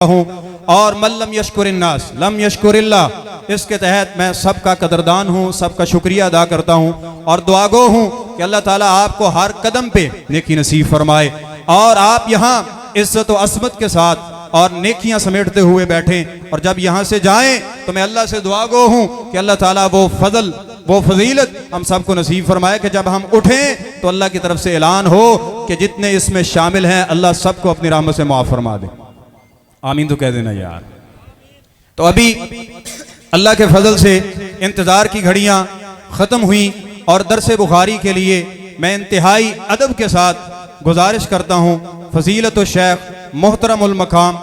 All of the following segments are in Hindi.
हूँ। और मल्लम यशकुरिन्नास लम यशकुरिल्लाह, इसके तहत मैं सबका कदरदान हूँ, सबका शुक्रिया अदा करता हूँ और दुआगो हूँ कि अल्लाह ताला आपको हर कदम पे नेकी नसीब फरमाए और आप यहाँ इज्जत व असमत के साथ और नेकियां समेटते हुए बैठें। और जब यहाँ से जाएं तो मैं अल्लाह से दुआगो हूँ कि अल्लाह ताला वो फजल वो फजीलत हम सबको नसीब फरमाए कि जब हम उठें तो अल्लाह की तरफ से ऐलान हो कि जितने इसमें शामिल हैं अल्लाह सबको अपनी रहमत से माफ़ फरमा दे। आमीन तो कह देना यार। तो अभी अल्लाह के फजल से इंतज़ार की घड़ियाँ ख़त्म हुई और दरस बुखारी के लिए मैं इंतहाई अदब के साथ गुजारिश करता हूँ फजीलतुल शेख मोहतरमुल मकाम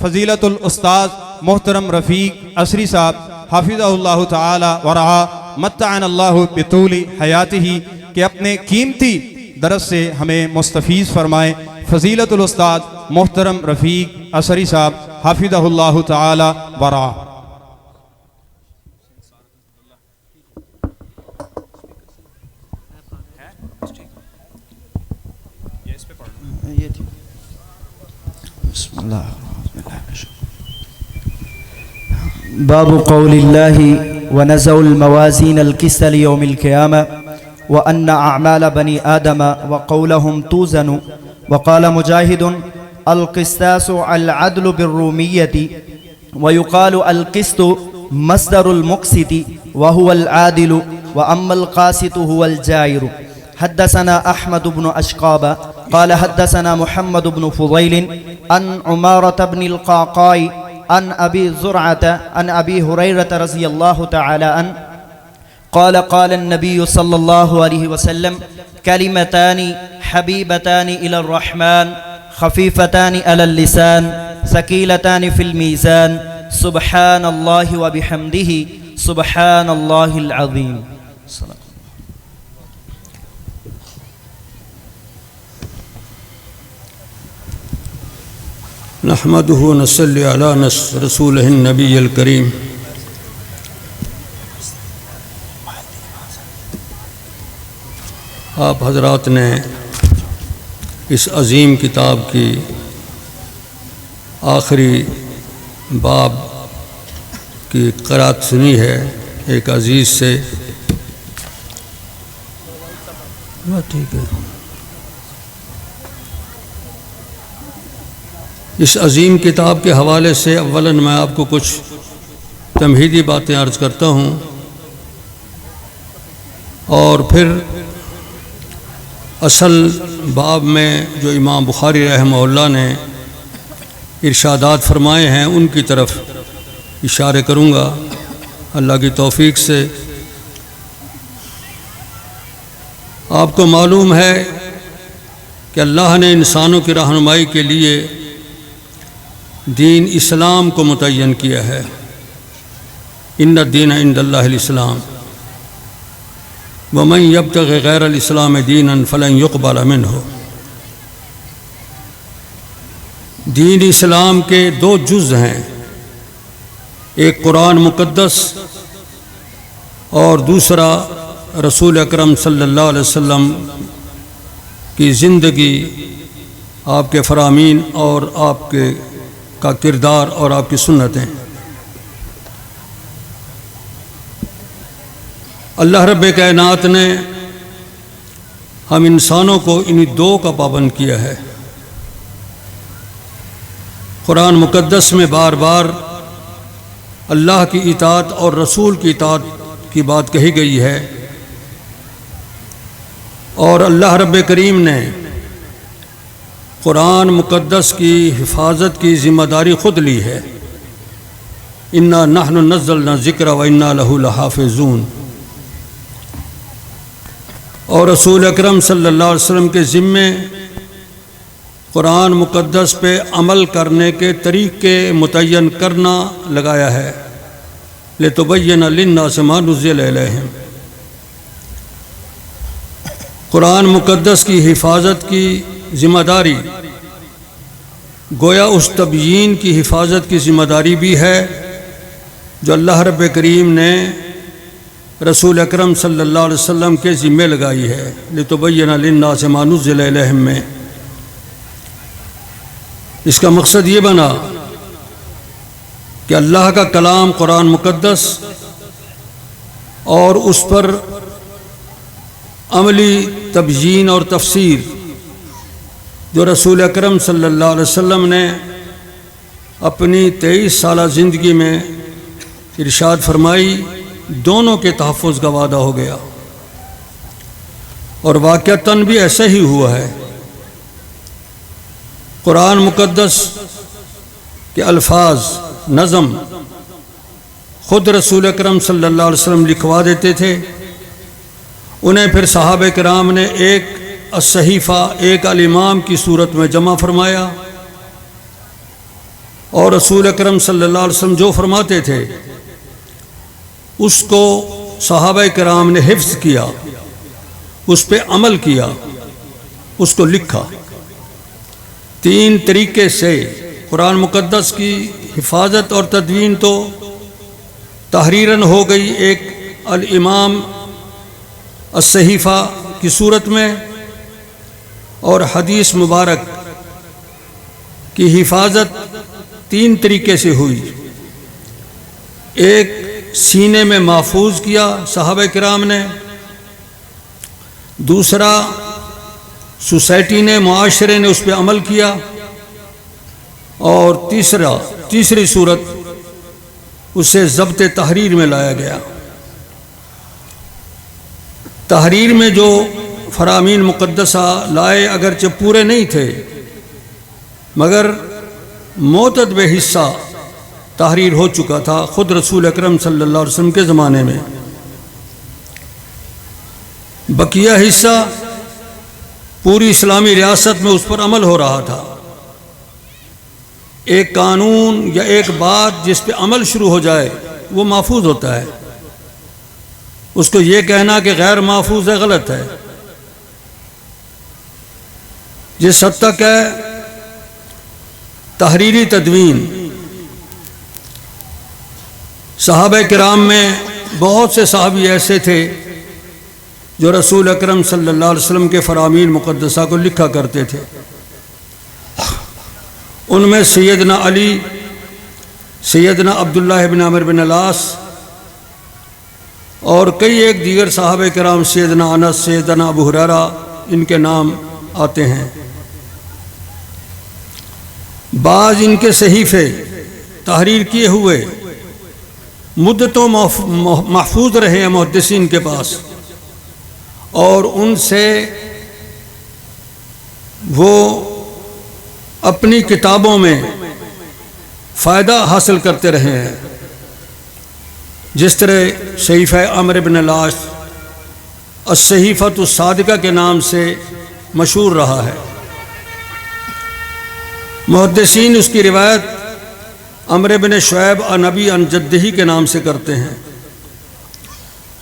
फजीलतुल उस्ताद मोहतरम रफ़ीक असरी साहब हाफिज़हुल्लाहु तआला व रहा मत्तअनल्लाहु बितूली हयातिही के अपने कीमती दरस से हमें मुस्तफ़ीज़ फरमाए। फजीलतुल उस्ताद मोहतरम रफ़ीक असरी साहब हाफिज़हुल्लाहु तआला व रहा। बाबु कौलिल्लाहि व नज़उल मवाज़ीन अल-क़िस्त लियौमिल क़ियामा व अन्ना अअमाल बनी आदम व क़ौलहुम तूज़नु व क़ाल मुजाहिदुन अल-क़िस्तासु अल-अदलु बिर्रूमिय्यति व युक़ालु अल-क़िस्तु मस्दरुल मुक़सिति व हुवल आदिलु व अम्मल क़ासितु हुवल जाइरु। हद्दसना अहमद इब्न अशक़ाब क़ाल हद्दसना मुहम्मद इब्न फ़ुज़ैल अन उमारत इब्निल क़अक़ाई अन अबी ज़ुरअत अन अबी हुरैरत रज़ियल्लाहु तआला अन क़ाल क़ाल अन्नबिय्यु सल्लल्लाहु अलैहि वसल्लम कलिमतानि हबीबतानि इलर रहमान खफ़ीफ़तानि अलल लिसान सकीलतानि फ़िल मीज़ान सुब्हानल्लाहि व बिहम्दिही सुब्हानल्लाहिल अज़ीम। नहमदुहु व नसल्ली अला रसूलिहिन नबिय्यिल करीम। आप हजरात ने इस अज़ीम किताब की आखिरी बाब की क़रात सुनी है एक अज़ीज़ से। ठीक है। इस अज़ीम किताब के हवाले से अव्वलन मैं आपको कुछ तमहीदी बातें अर्ज़ करता हूँ और फिर असल बाब में जो इमाम बुखारी रहमहुल्लाह ने इरशादात फरमाए हैं उनकी तरफ इशारे करूँगा अल्लाह की तौफ़ीक से। आपको मालूम है कि अल्लाह ने इंसानों की रहनुमाई के लिए दीन इस्लाम को मुतय्यन किया है। इन्ना दीन इंदल्लाहिल इस्लाम व मन यब्तग़ि गैरल इस्लाम दीनन फलन युक़बल मिन्हु। दीन इस्लाम के दो जुज़ हैं, एक कुरान मुक़द्दस और दूसरा रसूल अकरम सल्लल्लाहु अलैहि वसल्लम की ज़िंदगी, आपके फ़रामीन और आपके का किरदार और आपकी सुन्नतें। अल्लाह रब्बे कायनात ने हम इंसानों को इन्हीं दो का पाबंद किया है। कुरान मुक़द्दस में बार बार अल्लाह की इताअत और रसूल की इताअत की बात कही गई है और अल्लाह रब्बे करीम ने कुरान मुक़द्दस की हिफाजत की ज़िम्मेदारी ख़ुद ली है। इन्ना नहनु नज़्ज़लना ज़िक्र व इन्ना लहु लहाफ़िज़ून। और रसूल अकरम सल्लल्लाहु अलैहि वसल्लम के ज़िम्मे कुरान मुक़द्दस पे अमल करने के तरीक़े मुतय्यन करना लगाया है। लितुबय्यिना लिन्नासि मा नुज़्ज़िला इलैहिम। कुरान मुक़द्दस की हिफाजत की ज़िम्मेदारी गोया उस तबयीन की हिफाजत की ज़िम्मेदारी भी है जो अल्लाह रब्बे करीम ने रसूल अकरम सल्लल्लाहु अलैहि वसल्लम के ज़िम्मे लगाई है। लितुबय्यिना लिन्नासि मा नुज़्ज़िला इलैहिम में इसका मकसद ये बना कि अल्लाह का कलाम कुरान मुक़द्दस और उस पर अमली तब्यीन और तफसीर जो रसूल अकरम सल्लल्लाहु अलैहि वसल्लम ने अपनी 23 साला ज़िंदगी में इरशाद फरमाई, दोनों के तहफ़्फ़ुज़ का वादा हो गया। और वाक़अतन भी ऐसा ही हुआ है। कुरान मुक़द्दस के अल्फाज नज़म ख़ुद रसूल अकरम सल्लल्लाहु अलैहि वसल्लम लिखवा देते थे। उन्हें फिर सहाबे किराम ने एक सहीफ़ा, एक अल-इमाम की सूरत में जमा फरमाया और रसूल अकरम सल्लल्लाहु अलैहि वसल्लम जो फरमाते थे उसको सहाबा किराम ने हिफ्ज़ किया, उस पर अमल किया, उसको लिखा। 3 तरीके से कुरान मुक़द्दस की हिफाजत और तदवीन तो तहरीरन हो गई, एक अल-इमाम अस-सहीफ़ा की सूरत में, और हदीस मुबारक की हिफाजत 3 तरीके से हुई। एक सीने में महफूज किया सहाबा किराम ने, दूसरा सोसाइटी ने, मुआशरे ने उस पर अमल किया, और तीसरी सूरत उसे ज़ब्त तहरीर में लाया गया। तहरीर में जो फरामीन मुक़द्दसा लाए अगरचे पूरे नहीं थे, मगर मोतदब हिस्सा तहरीर हो चुका था ख़ुद रसूल अकरम सल्लल्लाहु अलैहि वसल्लम के ज़माने में। बकिया हिस्सा पूरी इस्लामी रियासत में उस पर अमल हो रहा था। एक कानून या एक बात जिस पे अमल शुरू हो जाए वो महफूज होता है, उसको ये कहना कि गैर महफूज है गलत है। जिस हद तक है तहरीरी तदवीन, सहाबा किराम में बहुत से सहाबी ऐसे थे जो रसूल अकरम सल्लल्लाहु अलैहि वसल्लम के फरामीन मुक़द्दसा को लिखा करते थे। उनमें सैयदना अली, सैयदना अब्दुल्लाह इब्न अमर बिन अलास और कई एक दीगर सहाबा किराम, सैयदना अनस, सैयदना अबू हुरैरा, इनके नाम आते हैं। बाज़ इनके सहीफ़े तहरीर किए हुए मुद्दतों महफूज रहे हैं मुहद्दिसीन के पास, और उनसे वो अपनी किताबों में फ़ायदा हासिल करते रहे हैं। जिस तरह सहीफ़ा अमर बिन अलास अस-सहीफ़तुस सादिक़ा के नाम से मशहूर रहा है। मुहद्दिसीन उसकी रिवायत अमर बिन शुऐब अन-नबी अन जद्दिही के नाम से करते हैं।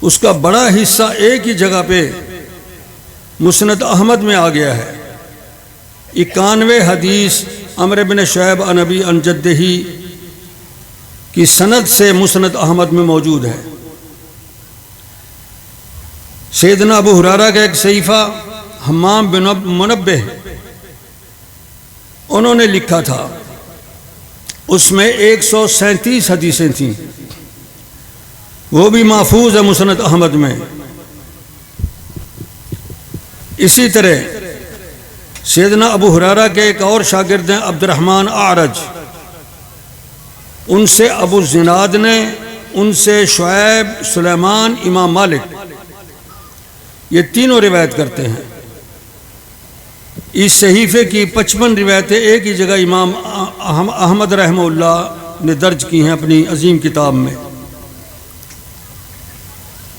उसका बड़ा हिस्सा एक ही जगह पे मुस्नद अहमद में आ गया है। 91 हदीस अमर बिन शुऐब अन-नबी अन जद्दिही की सनद से मुस्नद अहमद में मौजूद है। सैयदना अबू हुरैरा का एक सहीफ़ा हम्माम बिन मुनब्बिह उन्होंने लिखा था, उसमें 137 हदीसें थीं, वो भी महफूज है मुस्नद अहमद में। इसी तरह सैयदना अबू हुरैरा के एक और शागिर्द हैं अब्दुर्रहमान आरज, उनसे अबू ज़िनाद ने, उनसे शुऐब, सुलेमान, इमाम मालिक, ये तीनों रिवायत करते हैं। इस सहीफ़े की 55 रिवायतें एक ही जगह इमाम अहमद रहमहुल्लाह ने दर्ज की हैं अपनी अजीम किताब में।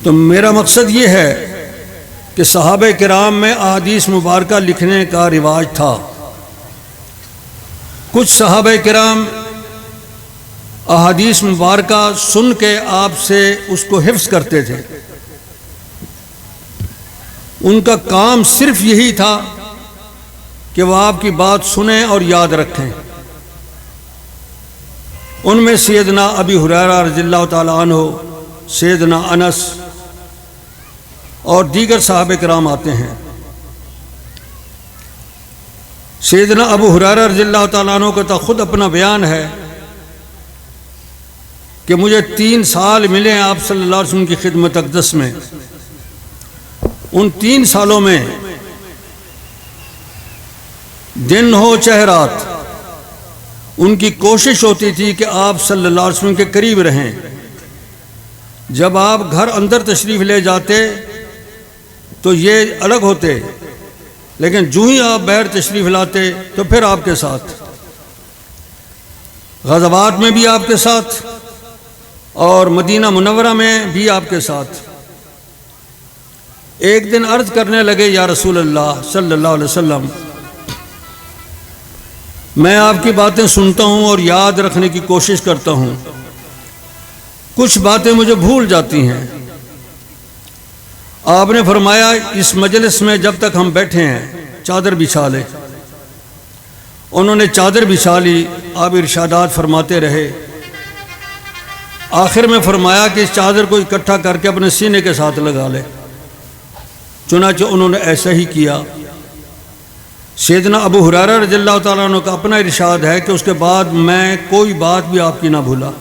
तो मेरा मकसद ये है कि सहाबा किराम में अहादीस मुबारका लिखने का रिवाज था। कुछ सहाबा किराम अहादीस मुबारका सुन के आपसे उसको हिफ्ज़ करते थे। उनका काम सिर्फ यही था कि वह आपकी बात सुने और याद रखें। उनमें सैयदना अबी हुरैरा रज़ियल्लाहु ताला अन्हु, सैयदना अनस और दीगर सहाबा किराम आते हैं। सैयदना अबू हुरैरा रज़ियल्लाहु ताला अन्हु का तो खुद अपना बयान है कि मुझे 3 साल मिले हैं आप सल्लल्लाहु अलैहि वसल्लम की खिदमत अक़दस में। उन 3 सालों में दिन हो चाहे रात उनकी कोशिश होती थी कि आप सल्लल्लाहु अलैहि वसल्लम के करीब रहें। जब आप घर अंदर तशरीफ़ ले जाते तो ये अलग होते, लेकिन जो ही आप बाहर तशरीफ़ लाते तो फिर आपके साथ, ग़ज़वात में भी आपके साथ और मदीना मुनव्वरा में भी आपके साथ। एक दिन अर्ज़ करने लगे, या रसूल अल्लाह सल्लल्लाहु अलैहि वसल्लम, मैं आपकी बातें सुनता हूँ और याद रखने की कोशिश करता हूँ, कुछ बातें मुझे भूल जाती हैं। आपने फरमाया, इस मजलिस में जब तक हम बैठे हैं चादर बिछा ले। उन्होंने चादर बिछा ली। आप इरशादात फरमाते रहे। आखिर में फरमाया कि इस चादर को इकट्ठा करके अपने सीने के साथ लगा ले। चुनांचे उन्होंने ऐसा ही किया। सैयदना अबू हुरैरा रज़ियल्लाहु ताला अन्हु का अपना इरशाद है कि उसके बाद मैं कोई बात भी आपकी ना भूला।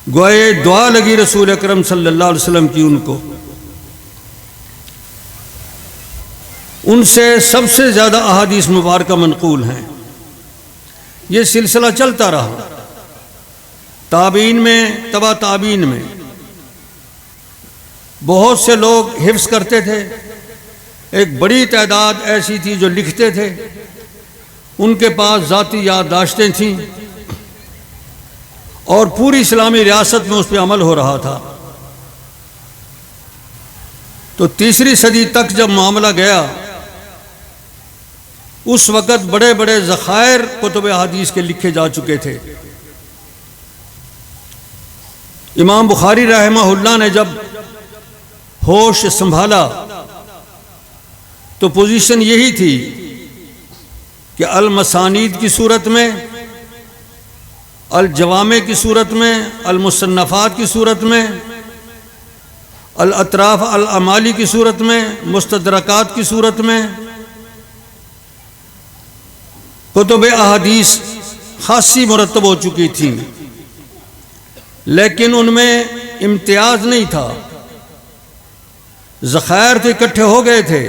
गोए दुआ लगी रसूल अकरम सल्लल्लाहु अलैहि वसल्लम की उनको। उनसे सबसे ज़्यादा अहादीस मुबारका मनक़ूल हैं। ये सिलसिला चलता रहा। ताबीन में, तबा ताबीन में बहुत से लोग हिफ्ज़ करते थे। एक बड़ी तादाद ऐसी थी जो लिखते थे। उनके पास ज़ाती याददाश्तें थीं और पूरी इस्लामी रियासत में उस पर अमल हो रहा था। तो 3री सदी तक जब मामला गया, उस वक़्त बड़े बड़े ज़खायर कुतुब हदीस के लिखे जा चुके थे। इमाम बुखारी रहमहुल्लाह ने जब होश संभाला तो पोजीशन यही थी कि अल मसानीद की सूरत में, अल जवामे की सूरत में, अल मुसन्नफ़ात की सूरत में, अल अतराफ़ अल अमाली की सूरत में, मुस्तदरकात की सूरत में कुतुब अहादीस खासी मुरतब हो चुकी थी, लेकिन उनमें इम्तियाज़ नहीं था। ज़खायर तो इकट्ठे हो गए थे,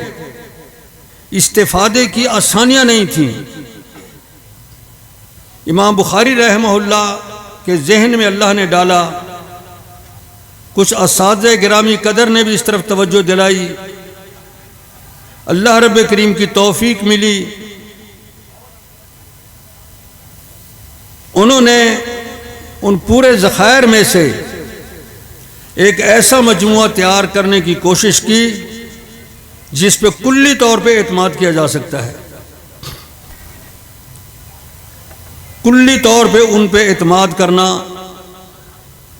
इस्तिफ़ादे की आसानियाँ नहीं थीं। इमाम बुखारी रहमहुल्लाह के जहन में अल्लाह ने डाला। कुछ असातिज़े गिरामी कदर ने भी इस तरफ तवज्जो दिलाई। अल्लाह रब्बे करीम की तौफीक मिली। उन्होंने उन पूरे ज़खायर में से एक ऐसा मजमुआ तैयार करने की कोशिश की जिस पे कुल्ली तौर पे एतमाद किया जा सकता है। कुल्ली तौर पे उन पे एतमाद करना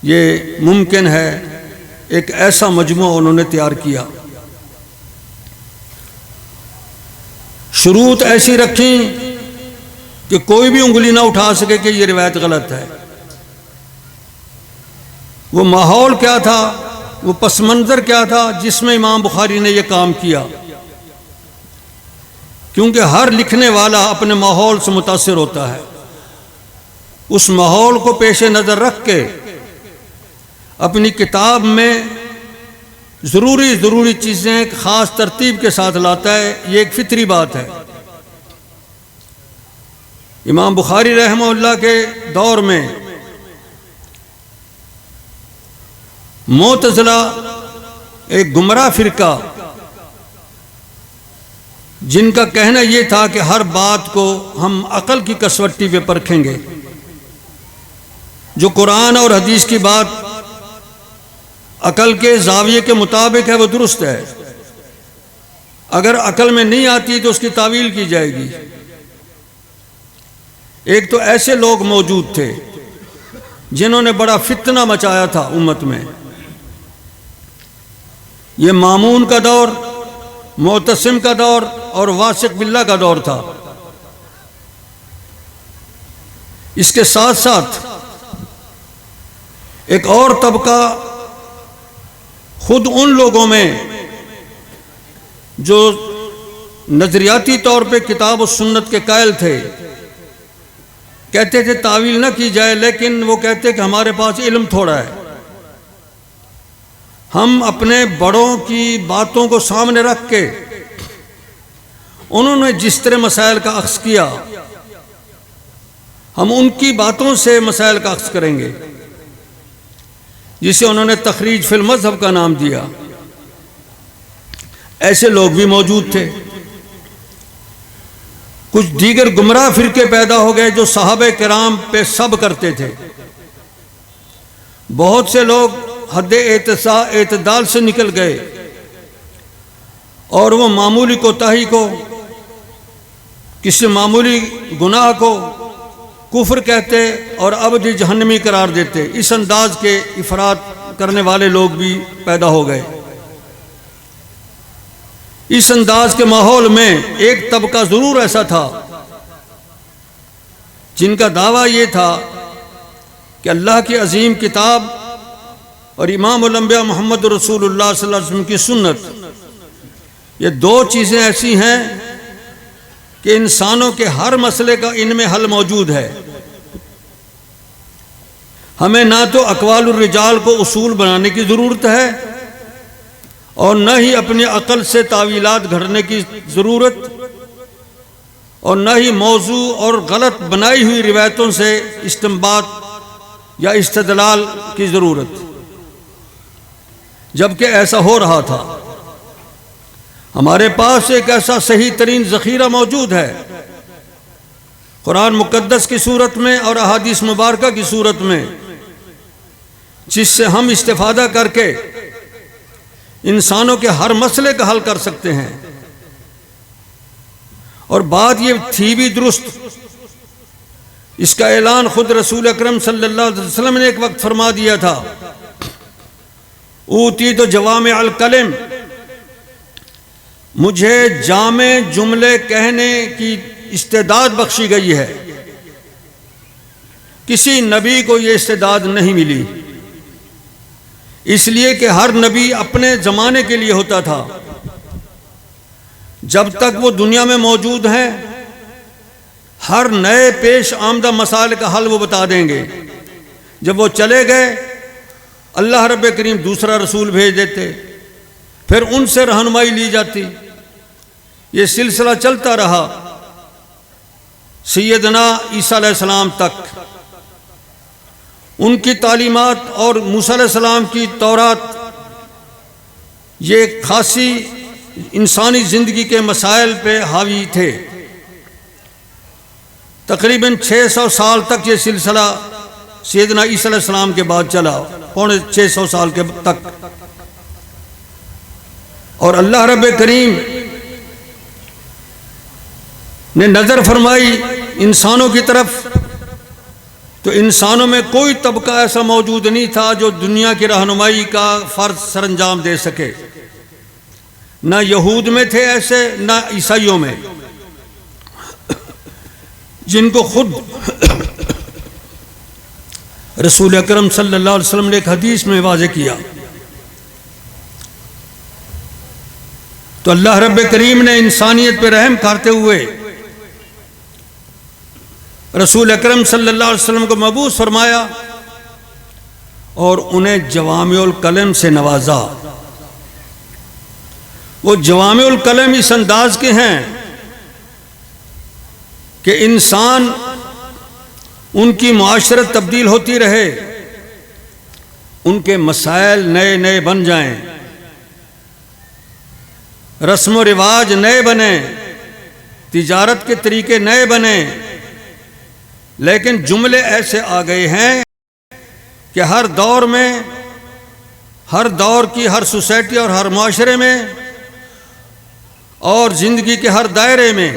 ये मुमकिन है। एक ऐसा मजमुआ उन्होंने तैयार किया। शुरूत ऐसी रखी कि कोई भी उंगली ना उठा सके कि ये रिवायत गलत है। वो माहौल क्या था, वो पस मंज़र क्या था जिसमें इमाम बुखारी ने यह काम किया, क्योंकि हर लिखने वाला अपने माहौल से मुतासिर होता है। उस माहौल को पेश नज़र रख के अपनी किताब में ज़रूरी चीज़ें एक ख़ास तरतीब के साथ लाता है। ये एक फितरी बात है। इमाम बुखारी रहमहुल्लाह के दौर में मुअतज़िला एक गुमराह फ़िरका, जिनका कहना यह था कि हर बात को हम अक़ल की कसवट्टी पे परखेंगे। जो कुरान और हदीस की बात अक़ल के ज़ाविये के मुताबिक है वो दुरुस्त है। अगर अक़ल में नहीं आती तो उसकी तावील की जाएगी। एक तो ऐसे लोग मौजूद थे जिन्होंने बड़ा फितना मचाया था उम्मत में। ये मामून का दौर, मुअतसिम का दौर और वासिक़ बिल्लाह का दौर था। इसके साथ साथ एक और तबका खुद उन लोगों में जो नजरियाती तौर पे किताब और सुन्नत के कायल थे, कहते थे तावील ना की जाए, लेकिन वो कहते कि हमारे पास इल्म थोड़ा है। हम अपने बड़ों की बातों को सामने रख के उन्होंने जिस तरह मसाइल का अक्स किया, हम उनकी बातों से मसाइल का अक्स करेंगे, जिसे उन्होंने तखरीज फिल मज़हब का नाम दिया। ऐसे लोग भी मौजूद थे। कुछ दीगर गुमराह फिरके पैदा हो गए जो सहाबे किराम पे सब करते थे। बहुत से लोग हद एतदाल से निकल गए और वो मामूली कोताही को, किसी मामूली गुनाह को कुफ्र कहते और अबदी जहन्नमी करार देते। इस अंदाज के इफरात करने वाले लोग भी पैदा हो गए। इस अंदाज के माहौल में एक तबका जरूर ऐसा था जिनका दावा ये था कि अल्लाह की अजीम किताब और इमामुल अंबिया मोहम्मद रसूलुल्लाह सल्लल्लाहु अलैहि वसल्लम की सुन्नत, ये दो चीज़ें ऐसी हैं कि इंसानों के हर मसले का इनमें हल मौजूद है। हमें ना तो अक़वालुर रिजाल को उसूल बनाने की ज़रूरत है और न ही अपनी अक़ल से तावीलात घड़ने की ज़रूरत, और न ही मौजू और गलत बनाई हुई रिवायतों से इस्तिंबात या इस्तदलाल की ज़रूरत। जबकि ऐसा हो रहा था। हमारे पास एक ऐसा सही तरीन ज़ख़ीरा मौजूद है, कुरान मुक़द्दस की सूरत में और अहादीस मुबारका की सूरत में, जिससे हम इस्तिफ़ादा करके इंसानों के हर मसले का हल कर सकते हैं। और बात ये थी भी दुरुस्त, इसका ऐलान खुद रसूल अकरम सल्लल्लाहु अलैहि वसल्लम ने एक वक्त फरमा दिया था, ऊती तो जवामे अल कलिम, मुझे जामे जुमले कहने की इस्तेदाद बख्शी गई है। किसी नबी को यह इस्तेदाद नहीं मिली, इसलिए कि हर नबी अपने ज़माने के लिए होता था। जब तक वो दुनिया में मौजूद हैं, हर नए पेश आमदा मसाइल का हल वो बता देंगे। जब वो चले गए, अल्लाह रब्बे करीम दूसरा रसूल भेज देते, फिर उनसे रहनुमाई ली जाती। ये सिलसिला चलता रहा सैयदना ईसा अलैहिस्सलाम तक। उनकी तालीमात और मूसा अलैहिस्सलाम की तौरात ये खासी इंसानी ज़िंदगी के मसाइल पे हावी थे। तकरीबन 600 साल तक ये सिलसिला सैयदना ईसा अलैहिस्सलाम के बाद चला, पौने 600 साल के तक। और अल्लाह रब्बे करीम ने नज़र फरमाई इंसानों की तरफ, तो इंसानों में कोई तबका ऐसा मौजूद नहीं था जो दुनिया की रहनुमाई का फ़र्ज सरंजाम दे सके। ना यहूद में थे ऐसे, ना ईसाइयों में, जिनको खुद रसूल अकरम सल्लल्लाहु अलैहि वसल्लम ने एक हदीस में वाज़े किया। तो अल्लाह रब्बे करीम ने इंसानियत पर रहम करते हुए रसूल अकरम सल्लल्लाहु अलैहि वसल्लम को मबूस फरमाया और उन्हें जवामिउल कलम से नवाजा। वो जवामिउल कलम इस अंदाज के हैं कि इंसान, उनकी मुआशरत तब्दील होती रहे, उनके मसाइल नए नए बन जाएं, रस्म व रिवाज नए बने, तिजारत के तरीके नए बने। लेकिन जुमले ऐसे आ गए हैं कि हर दौर में, हर दौर की हर सोसाइटी और हर माशरे में और ज़िंदगी के हर दायरे में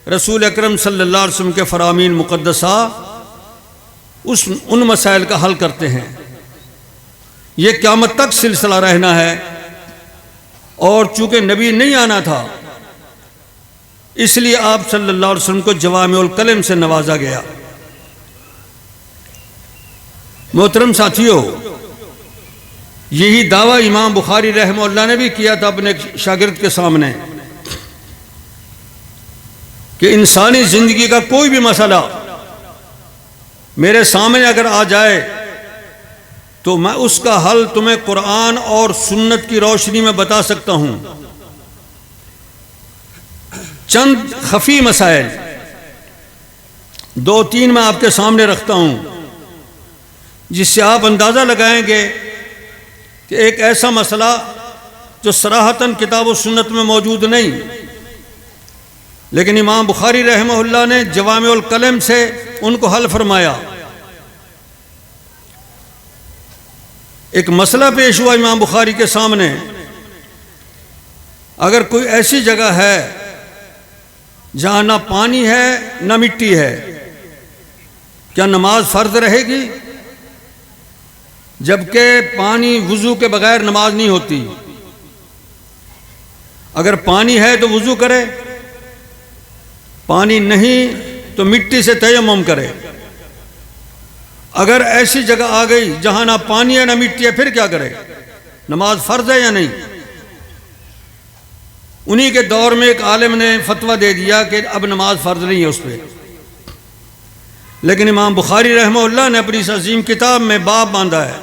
रसूल अकरम सल्लल्लाहु अलैहि वसल्लम के फरामीन मुक़द्दसा उन मसाइल का हल करते हैं। ये क़यामत तक सिलसिला रहना है। और चूँकि नबी नहीं आना था, इसलिए आप सल्लल्लाहु अलैहि वसल्लम को जवामिउल कलम से नवाजा गया। मोहतरम साथियों, यही दावा इमाम बुखारी रहमतुल्लाह ने भी किया था अपने शागिर्द के सामने कि इंसानी ज़िंदगी का कोई भी मसला मेरे सामने अगर आ जाए तो मैं उसका हल तुम्हें कुरान और सुन्नत की रोशनी में बता सकता हूं। चंद खफी मसाइल 2-3 मैं आपके सामने रखता हूं, जिससे आप अंदाज़ा लगाएंगे कि एक ऐसा मसला जो सराहतन किताब और सुन्नत में मौजूद नहीं, लेकिन इमाम बुखारी रहमहुल्लाह ने जवामिउल कलम से उनको हल फरमाया। एक मसला पेश हुआ इमाम बुखारी के सामने, अगर कोई ऐसी जगह है जहां ना पानी है ना मिट्टी है, क्या नमाज फर्ज रहेगी? जबकि पानी वुजू के बगैर नमाज नहीं होती। अगर पानी है तो वुजू करे, पानी नहीं तो मिट्टी से तयम्मुम करे। अगर ऐसी जगह आ गई जहां ना पानी है ना मिट्टी है, फिर क्या करे? नमाज फर्ज है या नहीं? उन्हीं के दौर में एक आलिम ने फतवा दे दिया कि अब नमाज फर्ज नहीं है उस पर। लेकिन इमाम बुखारी रहमहुल्लाह ने अपनी इस अजीम किताब में बाब बांधा है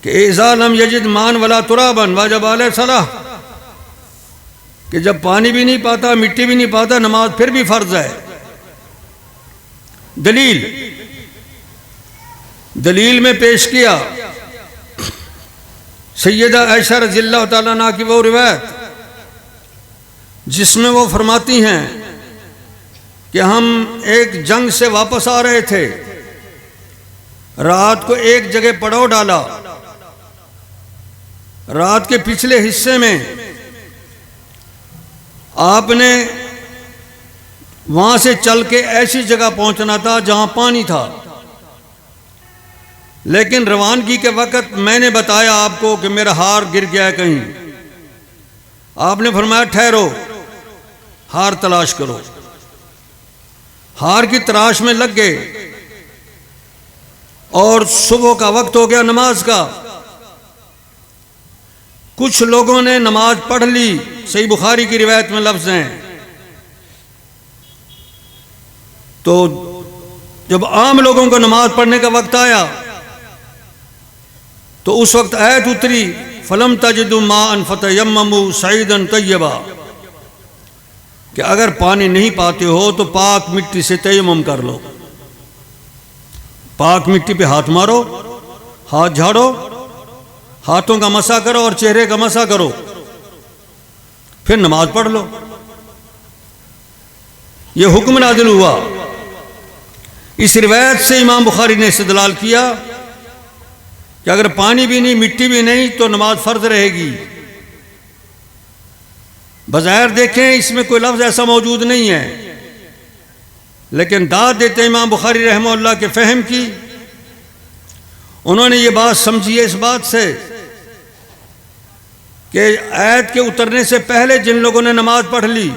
कि इज़ा लम यजिद मान वला तुराबन वाजब अलैह सलाह, कि जब पानी भी नहीं पाता मिट्टी भी नहीं पाता नमाज फिर भी फर्ज है। दलील में पेश किया सैयदा आयशा रज़ियल्लाहु ताला अन्हा की वो रिवायत जिसमें वो फरमाती हैं कि हम एक जंग से वापस आ रहे थे, रात को एक जगह पड़ाव डाला। रात के पिछले हिस्से में आपने वहां से चल के ऐसी जगह पहुंचना था जहां पानी था, लेकिन रवानगी के वक्त मैंने बताया आपको कि मेरा हार गिर गया है कहीं। आपने फरमाया ठहरो, हार तलाश करो। हार की तलाश में लग गए और सुबह का वक्त हो गया नमाज का। कुछ लोगों ने नमाज पढ़ ली, सही बुखारी की रिवायत में लफ्ज हैं। तो जब आम लोगों को नमाज पढ़ने का वक्त आया तो उस वक्त आयत उतरी फलम तजिदु माअन फतयम्ममु सईदन तय्यबा, कि अगर पानी नहीं पाते हो तो पाक मिट्टी से तयम्मुम कर लो। पाक मिट्टी पे हाथ मारो, हाथ झाड़ो, हाथों का मसा करो और चेहरे का मसा करो, फिर नमाज पढ़ लो। यह हुक्म नाजिल हुआ। इस रिवायत से इमाम बुखारी ने इस्तेदलाल किया कि अगर पानी भी नहीं मिट्टी भी नहीं तो नमाज फर्ज रहेगी। बज़ाहिर देखें इसमें कोई लफ्ज़ ऐसा मौजूद नहीं है, लेकिन दाद देते इमाम बुखारी रहमहुल्लाह के फ़हम की। उन्होंने ये बात समझी है इस बात से कि आयत के उतरने से पहले जिन लोगों ने नमाज पढ़ ली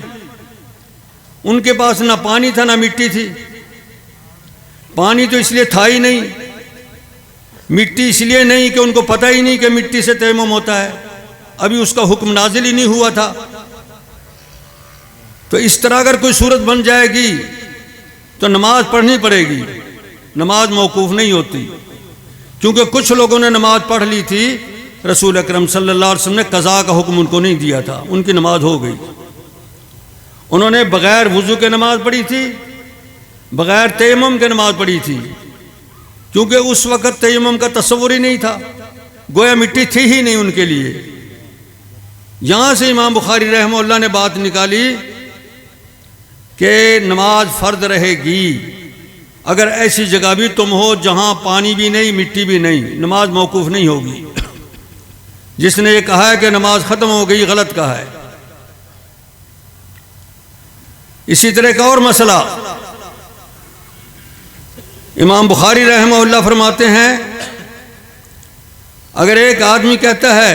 उनके पास ना पानी था ना मिट्टी थी। पानी तो इसलिए था ही नहीं, मिट्टी इसलिए नहीं कि उनको पता ही नहीं कि मिट्टी से तयम्मुम होता है, अभी उसका हुक्म नाजिल ही नहीं हुआ था। तो इस तरह अगर कोई सूरत बन जाएगी तो नमाज पढ़नी पड़ेगी, नमाज मौकूफ़ नहीं होती। क्योंकि कुछ लोगों ने नमाज पढ़ ली थी, रसूल अकरम सल्लल्लाहु अलैहि वसल्लम ने कज़ा का हुक्म उनको नहीं दिया था, उनकी नमाज हो गई। उन्होंने बग़ैर वुज़ू के नमाज पढ़ी थी, बग़ैर तयम्मुम के नमाज पढ़ी थी, क्योंकि उस वक़्त तयम्मुम का तस्वुर ही नहीं था, गोया मिट्टी थी ही नहीं उनके लिए। यहाँ से इमाम बुखारी रहमहुल्लाह ने बात निकाली कि नमाज फ़र्ज रहेगी अगर ऐसी जगह भी तुम हो जहाँ पानी भी नहीं मिट्टी भी नहीं, नमाज मौकूफ़ नहीं होगी। जिसने ये कहा है कि नमाज ख़त्म हो गई, गलत कहा है। इसी तरह का और मसला इमाम बुखारी रहमहुल्लाह फरमाते हैं, अगर एक आदमी कहता है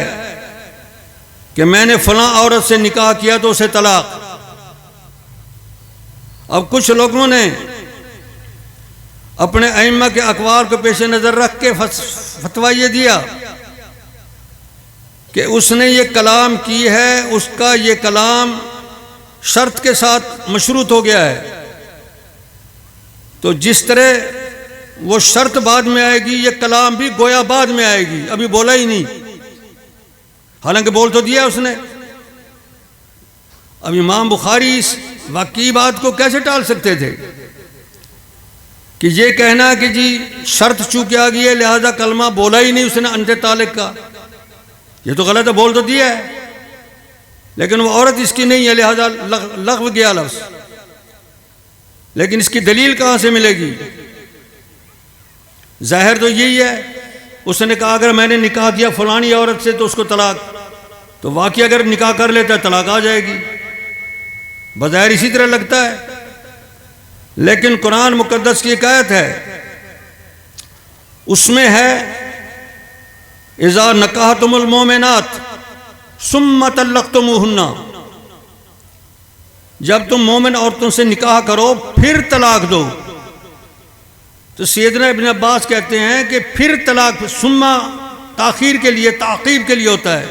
कि मैंने फलां औरत से निकाह किया तो उसे तलाक। अब कुछ लोगों ने अपने अइम्मा के अक़वाल को पेश नज़र रख के फतवा ये दिया कि उसने ये कलाम की है, उसका ये कलाम शर्त के साथ मशरूत हो गया है। तो जिस तरह वो शर्त बाद में आएगी, ये कलाम भी गोया बाद में आएगी, अभी बोला ही नहीं, हालांकि बोल तो दिया उसने। अब इमाम बुखारी इस वाकई बात को कैसे टाल सकते थे कि ये कहना कि जी शर्त चूक आ गई है लिहाजा कलमा बोला ही नहीं उसने अंते तालिक का, ये तो गलत है, बोल तो दिया है लेकिन वो औरत इसकी नहीं है लिहाजा लग़्व गया लफ्ज़। लेकिन इसकी दलील कहाँ से मिलेगी? जाहिर तो यही है, उसने कहा अगर मैंने निकाह किया फलानी औरत से तो उसको तलाक, तो वाकई अगर निकाह कर लेता है तलाक आ जाएगी, बज़ाहिर इसी तरह लगता है। लेकिन कुरान मुक़द्दस की एक आयत है, उसमें है इज़ा नकाहतुमुल मोमिनात सुम्मा तल्लक़्तुमुहुन्ना, जब तुम मोमिन औरतों से निकाह करो फिर तलाक दो। तो सैयदना इब्न अब्बास कहते हैं कि फिर तलाक सुम्मा ताखीर के लिए, ताक़ीब के लिए होता है,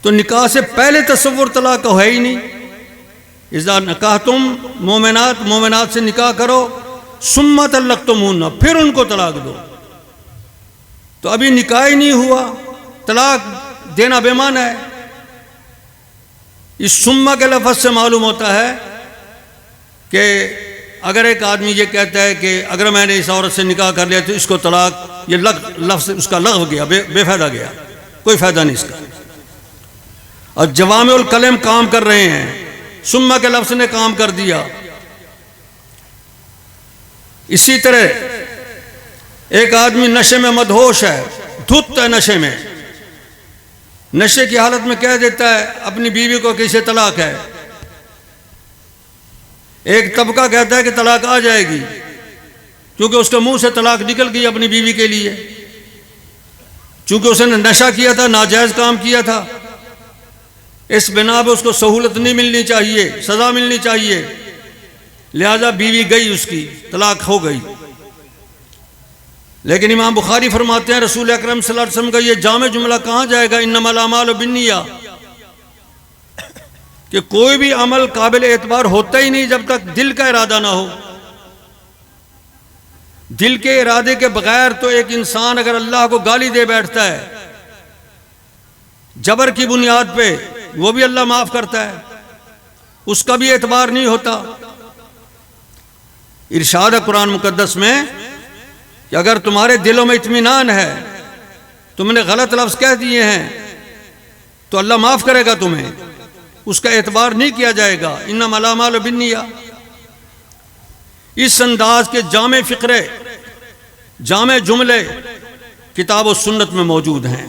तो निकाह से पहले तसव्वुर तलाक का है ही नहीं। इज़ा नकाहतुम मोमिनात, मोमिनात से निकाह करो, सुम्मा तल्लक़्तुमुहुन्ना, फिर उनको तलाक दो। तो अभी निकाह ही नहीं हुआ, तलाक देना बेमाना है। इस सुम्मा के लफ्ज़ से मालूम होता है कि अगर एक आदमी ये कहता है कि अगर मैंने इस औरत से निकाह कर लिया तो इसको तलाक, ये लफ्ज़ उसका लग़्व गया, बेफ़ायदा गया, कोई फ़ायदा नहीं इसका। और जवामिउल कलम काम कर रहे हैं, सुम्मा के लफ्ज़ ने काम कर दिया। इसी तरह एक आदमी नशे में मदहोश है, धुत है नशे में, नशे की हालत में कह देता है अपनी बीवी को किसे तलाक है। एक तबका कहता है कि तलाक आ जाएगी क्योंकि उसके मुंह से तलाक निकल गई अपनी बीवी के लिए, चूंकि उसने नशा किया था, नाजायज़ काम किया था, इस बिना पर उसको सहूलत नहीं मिलनी चाहिए, सज़ा मिलनी चाहिए, लिहाजा बीवी गई, उसकी तलाक हो गई। लेकिन इमाम बुखारी फरमाते हैं रसूल अकरम सल्लल्लाहु अलैहि वसल्लम का ये जामे जुमला कहाँ जाएगा, इन्नमल अमालु बिन्निया, कि कोई भी अमल काबिल एतबार होता ही नहीं जब तक दिल का इरादा ना हो। दिल के इरादे के बगैर तो एक इंसान अगर अल्लाह को गाली दे बैठता है जबर की बुनियाद पे, वो भी अल्लाह माफ करता है, उसका भी एतबार नहीं होता। इरशाद है कुरान मुकद्दस में कि अगर तुम्हारे दिलों में इत्मीनान है, तुमने गलत लफ्ज़ कह दिए हैं तो अल्लाह माफ़ करेगा तुम्हें, उसका एतबार नहीं किया जाएगा। इन्नमल अमालु बिन्निया। इस अंदाज के जामे फ़िक्रे, जामे जुमले किताब और सुन्नत में मौजूद हैं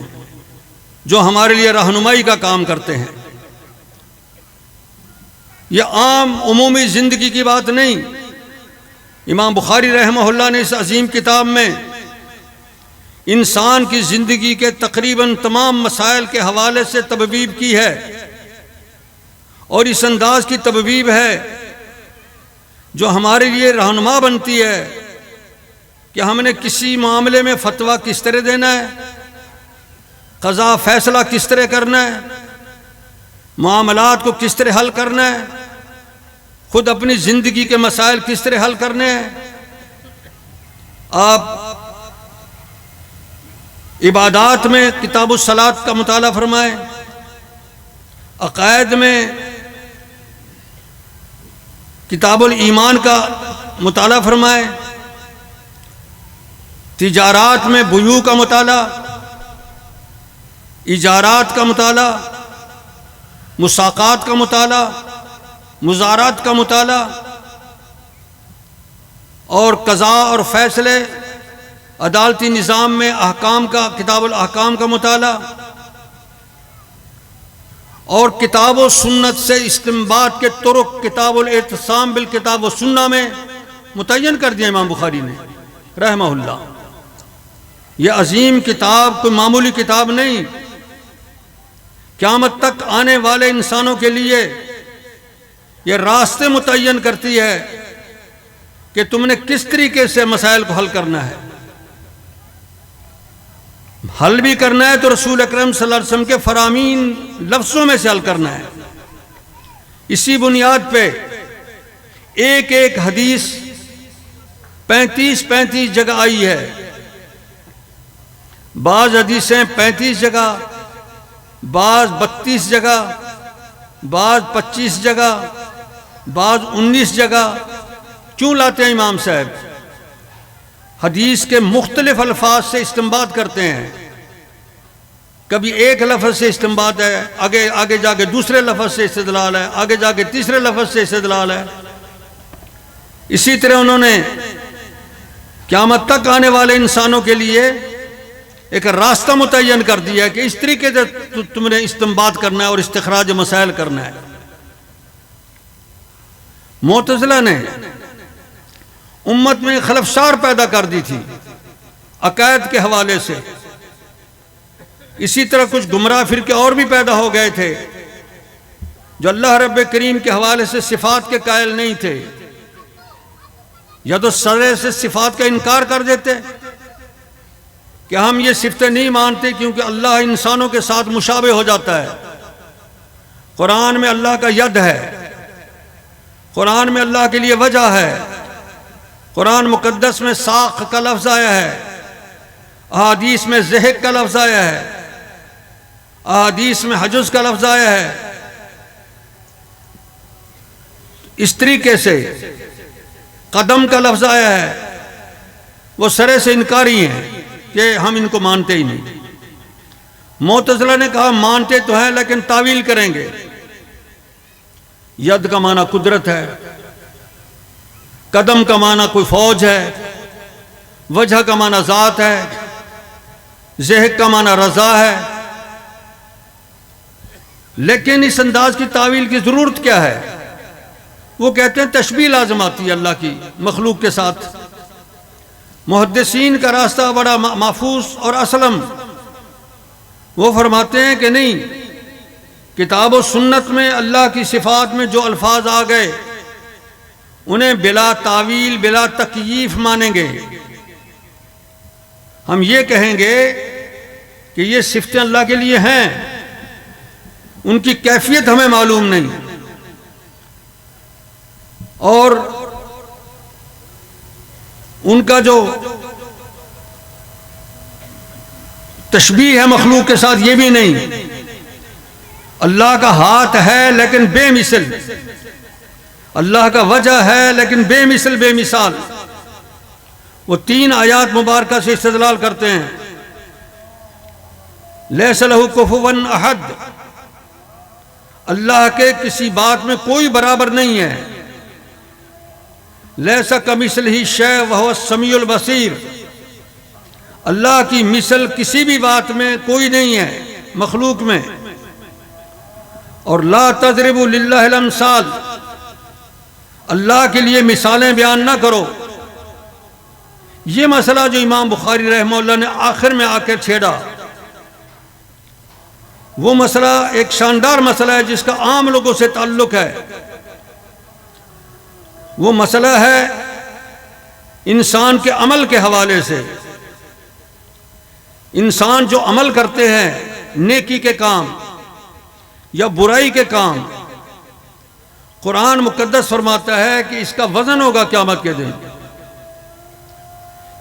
जो हमारे लिए रहनुमाई का काम करते हैं। यह आम उमूमी ज़िंदगी की बात नहीं। इमाम बुखारी रहमहुल्लाह ने इस अजीम किताब में इंसान की ज़िंदगी के तकरीबन तमाम मसाइल के हवाले से तबवीब की है, और इस अंदाज की तबवीब है जो हमारे लिए रहनुमा बनती है कि हमने किसी मामले में फतवा किस तरह देना है, क़ज़ा फ़ैसला किस तरह करना है, मामलात को किस तरह हल करना है, खुद अपनी ज़िंदगी के मसाइल किस तरह हल करने हैं। आप इबादात में किताबुस सलात का मुताला फरमाएं, अक़ायद में किताबुल ईमान का मुताला फरमाएं, तिजारात में बुयू का मुताला, इजारात का मुताला, मुसाक़ात का मुताला, मुज़ारात का मुताला, और क़ज़ा और फ़ैसले अदालती निज़ाम में अहकाम का, किताबुल अहकाम का मुताला, और किताब व सुन्नत से इस्तिंबात के तुरुक किताबुल इत्तिसाम बिल किताब व सुन्ना में मुतय्यन कर दिया इमाम बुखारी ने रहमहुल्लाह। यह अजीम किताब कोई मामूली किताब नहीं, क़यामत तक आने वाले इंसानों के लिए यह रास्ते मुतय्यन करती है कि तुमने किस तरीके से मसाइल को हल करना है। हल भी करना है तो रसूल अकरम सल्लल्लाहु अलैहि वसल्लम के फरामीन लफ्ज़ों में से हल करना है। इसी बुनियाद पे एक एक हदीस 35 जगह आई है। बाज हदीसें 35 जगह, बाज 32 जगह, बाज 25 जगह, बाज 19 जगह। क्यों लाते हैं इमाम साहब? हदीस के मुख्तलिफ अल्फाज से इस्तिंबात करते हैं। कभी एक लफ्ज़ से इस्तिंबात है, आगे जाके दूसरे लफ्ज़ से इस्तिदलाल है, आगे जाके तीसरे लफ्ज़ से इस्तिदलाल है। इसी तरह उन्होंने क़यामत तक आने वाले इंसानों के लिए एक रास्ता मुतय्यन कर दिया है कि इस तरीके से तुमने इस्तिंबात करना है और इस्तिखराज मसाइल करना है। मुअतज़िला ने उम्मत में खलफशार पैदा कर दी थी अकायद के हवाले से। इसी तरह कुछ गुमराह फिरके और भी पैदा हो गए थे जो अल्लाह रब्बे करीम के हवाले से सिफात के कायल नहीं थे, या तो सरे से सिफात का इनकार कर देते कि हम ये सिफतें नहीं मानते क्योंकि अल्लाह इंसानों के साथ मुशाबे हो जाता है। कुरान में अल्लाह का यद है, कुरान में अल्लाह के लिए वजह है, कुरान मुकद्दस में साख का लफ्ज़ आया है, अहादीस में ज़हक का लफ्ज़ आया है, अहादीस में हजुज़ का लफ्ज़ आया है। इस तरीके से कदम का लफ्ज़ आया है, वो सरे से इनकारी हैं कि हम इनको मानते ही नहीं। मुअतज़िला ने कहा मानते तो हैं लेकिन तावील करेंगे। यद का माना कुदरत है, कदम का माना कोई फौज है, वजह का माना ज़ात है, ज़हक का माना रज़ा है। लेकिन इस अंदाज की तावील की ज़रूरत क्या है? वो कहते हैं तशबीह लाज़िम आती है अल्लाह की मखलूक के साथ। मुहद्दिसीन का रास्ता बड़ा महफूज और असलम। वो फरमाते हैं कि नहीं, किताब और सुन्नत में अल्लाह की सिफात में जो अल्फाज आ गए उन्हें बिला तावील बिला तकयीफ मानेंगे। हम ये कहेंगे कि ये सिफतें अल्लाह के लिए हैं, उनकी कैफियत हमें मालूम नहीं, और उनका जो तशबीह है मखलूक के साथ ये भी नहीं। अल्लाह का हाथ है लेकिन बेमिसल, अल्लाह का वजह है लेकिन बेमिसल बेमिसाल। वो 3 आयात मुबारका से इस्तेदलाल करते हैं। लैसा लहू कुफुवन अहद, अल्लाह के किसी बात में कोई बराबर नहीं है। लैसा कमिसलिही शै वहुव समीउल बसीर, अल्लाह की मिसल किसी भी बात में कोई नहीं है मखलूक में। और ला तज़रिबू लिल्लाहिल अमसाल, अल्लाह के लिए मिसालें बयान ना करो। ये मसला जो इमाम बुखारी रहमतुल्लाह ने आखिर में आकर छेड़ा, वो मसला एक शानदार मसला है जिसका आम लोगों से ताल्लुक है। वो मसला है इंसान के अमल के हवाले से। इंसान जो अमल करते हैं, नेकी के काम या बुराई के काम, कुरान मुकद्दस फरमाता है कि इसका वजन होगा क़यामत के दिन,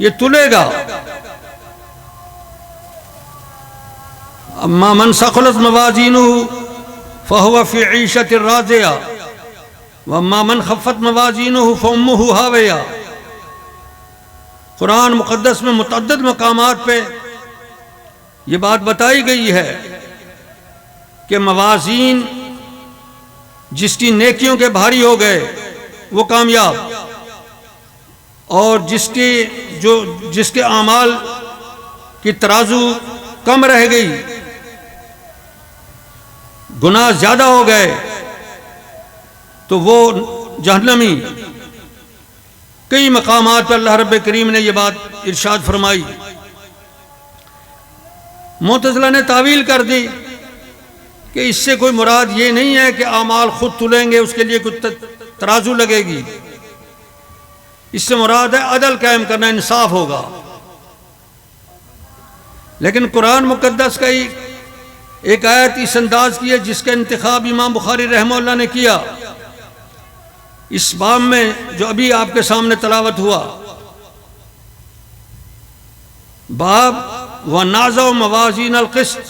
ये तुलेगा। अम्मा मन सक़ुलत मवाज़ीनुहु फ़हुव फ़ी ईशतिर राज़िया व अम्मा मन ख़फ़्फ़त मवाज़ीनुहु फ़उम्मुहु हाविया। कुरान मुक़द्दस में मुतअद्दिद मकामात पे ये बात बताई गई है कि मवाज़ीन जिसकी नेकियों के भारी हो गए वो कामयाब, और जिसके आमाल की तराजू कम रह गई, गुनाह ज्यादा हो गए, तो वो जहन्नमी। कई मकामात पर अल्लाह रब्बे करीम ने यह बात इरशाद फरमाई। मुअतज़िला ने तावील कर दी कि इससे कोई मुराद ये नहीं है कि आमाल खुद तुलेंगे, उसके लिए कुछ तराजू लगेगी। इससे मुराद है अदल कायम करना, इंसाफ होगा। लेकिन कुरान मुकद्दस का एक आयत इस अंदाज की है जिसका इंतखाब इमाम बुखारी रहमतुल्लाह ने किया। इस बाब में जो अभी आपके सामने तलावत हुआ, बाब व नाज़ो मवाज़ीन अल-क़िस्त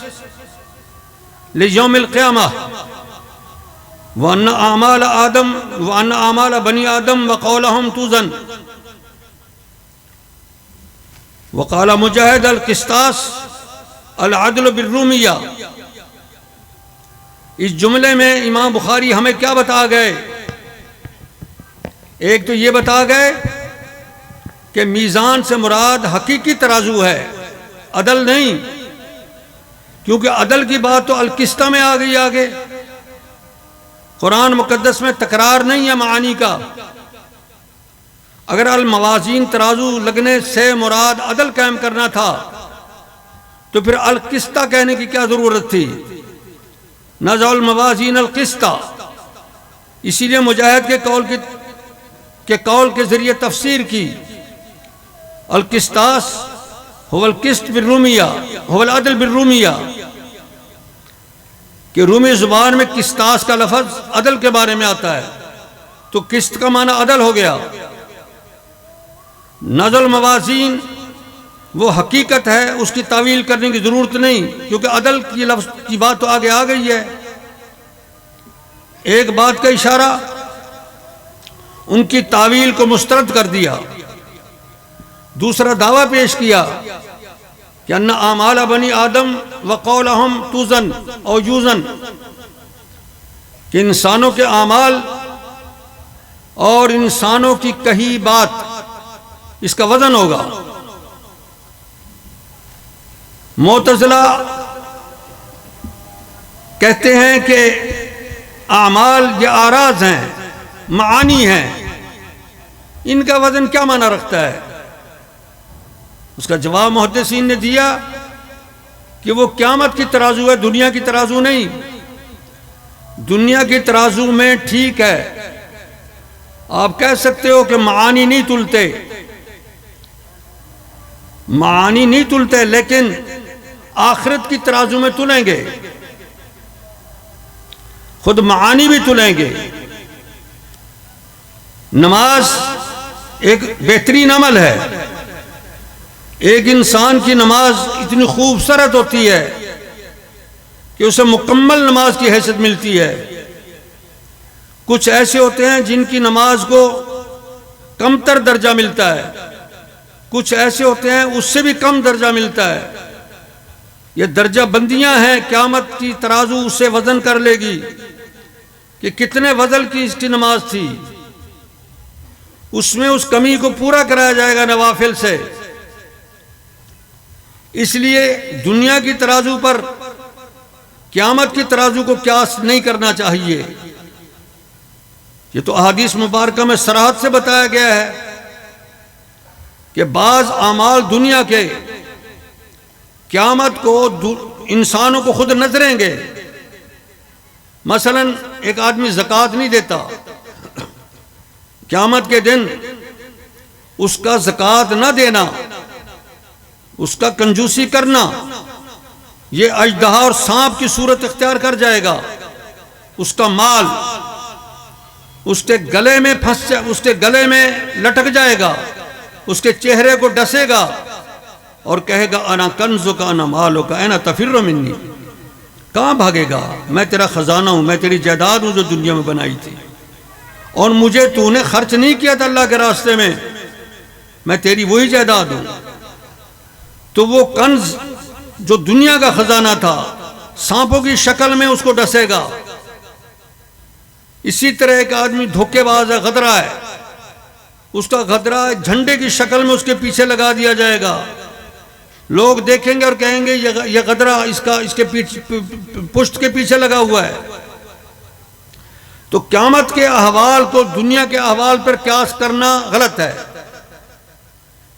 लियौमिल क़ियामह व अन्न आमाल बनी आदम व क़ौलहुम तुज़न व क़ाल मुजाहिद अल-क़िस्तास अल-अदल बिर्रूमिया। इस जुमले में इमाम बुखारी हमें क्या बता गए? एक तो ये बता गए कि मीज़ान से मुराद हकीकी तराजू है, अदल नहीं, क्योंकि अदल की बात तो अल-किस्ता में आ गई आगे। कुरान मुकद्दस में तकरार नहीं है मानी का। अगर अल-मवाज़ीन तराजू लगने से मुराद अदल कायम करना था तो फिर अल-किस्ता कहने की क्या ज़रूरत थी? नज़ल मवाज़ीन अल-किस्ता। इसीलिए मुजाहिद के कौल के ज़रिए तफसीर की, अल-किस्तास हुवल किस्त बिर्रूमिया हुवल अदल बिर्रूमिया, कि रूमी ज़ुबान में किस्तास का लफ्ज़ अदल के बारे में आता है, तो किस्त का माना अदल हो गया। नज़ल मवाज़ीन वो हकीकत है, उसकी तावील करने की ज़रूरत नहीं, क्योंकि अदल की लफ्ज़ की बात तो आगे आ गई है। एक बात का इशारा उनकी तावील को मुस्तरद कर दिया। दूसरा दावा पेश किया कि अन्ना आमाल बनी आदम व क़ौलहुम तुज़न और यूज़न, कि इंसानों के आमाल और इंसानों की कही बात इसका वजन होगा। मुअतज़िला कहते हैं कि आमाल ये आराज हैं, मानी हैं, इनका वजन क्या माना रखता है? उसका जवाब मुहद्दिसीन ने दिया कि वो क़यामत की तराजू है, दुनिया की तराजू नहीं। दुनिया की तराजू में ठीक है, आप कह सकते हो कि मानी नहीं तुलते, मानी नहीं तुलते, लेकिन आखिरत की तराजू में तुलेंगे, खुद मानी भी तुलेंगे। नमाज एक बेहतरीन अमल है। एक इंसान की नमाज इतनी खूबसूरत होती है कि उसे मुकम्मल नमाज की हैसियत मिलती है। कुछ ऐसे होते हैं जिनकी नमाज को कमतर दर्जा मिलता है, कुछ ऐसे होते हैं उससे भी कम दर्जा मिलता है। ये दर्जा बंदियां हैं, क़यामत की तराजू उससे वजन कर लेगी कि कितने वजन की इसकी नमाज थी, उसमें उस कमी को पूरा कराया जाएगा नवाफिल से। इसलिए दुनिया की तराजू पर क़यामत की तराजू को क्यास नहीं करना चाहिए। ये तो अहादीस मुबारका में सराहत से बताया गया है कि बाज़ आमाल दुनिया के क़यामत को इंसानों को खुद नजरेंगे। मसलन एक आदमी ज़कात नहीं देता, क़यामत के दिन उसका ज़कात न देना, उसका कंजूसी करना, ये अजदहा और सांप की सूरत इख्तियार कर जाएगा। उसका माल उसके गले में उसके गले में लटक जाएगा, उसके चेहरे को डसेगा और कहेगा अना कंज़ु का अना मालो का अना तफिर्रु मिन्नी। कहाँ भागेगा? मैं तेरा खजाना हूँ, मैं तेरी जायदाद हूँ जो दुनिया में बनाई थी, और मुझे तूने खर्च नहीं किया था अल्लाह के रास्ते में, मैं तेरी वही जायदाद हूँ। तो वो कंज जो दुनिया का खजाना था सांपों की शक्ल में उसको डसेगा। इसी तरह एक आदमी धोखेबाज है, गदरा है, उसका गदरा झंडे की शक्ल में उसके पीछे लगा दिया जाएगा। लोग देखेंगे और कहेंगे ये गदरा इसके पुष्ट के पीछे लगा हुआ है। तो क़यामत के अहवाल को दुनिया के अहवाल पर क्यास करना गलत है।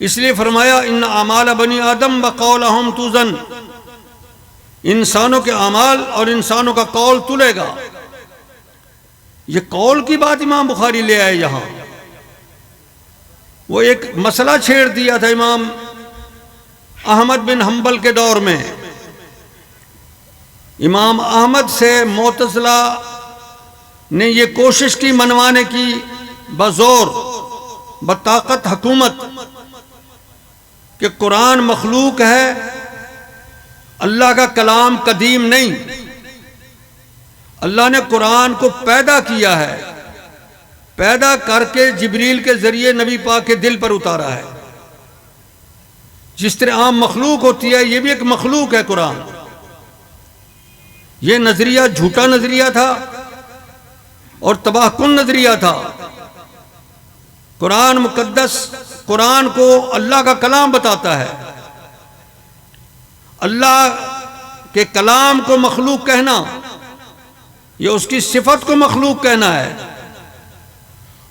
इसलिए फरमाया इन आमाल बनी आदम व क़ौलहुम तुज़न, इंसानों के अमाल और इंसानों का कौल तुलेगा। ये कौल की बात इमाम बुखारी ले आए यहां। वो एक मसला छेड़ दिया था इमाम अहमद बिन हम्बल के दौर में। इमाम अहमद से मुअतज़िला ने ये कोशिश की मनवाने की बज़ोर बताकत हुकूमत कि कुरान मखलूक है, अल्लाह का कलाम कदीम नहीं। अल्लाह ने कुरान को पैदा किया है, पैदा करके जिब्रील के जरिए नबी पाक के दिल पर उतारा है। जिस तरह आम मखलूक होती है, यह भी एक मखलूक है कुरान। यह नजरिया झूठा नजरिया था और तबाहकुन नजरिया था। कुरान मुकद्दस कुरान को अल्लाह का कलाम बताता है। अल्लाह के कलाम को मखलूक कहना, यह उसकी सिफत को मखलूक कहना है।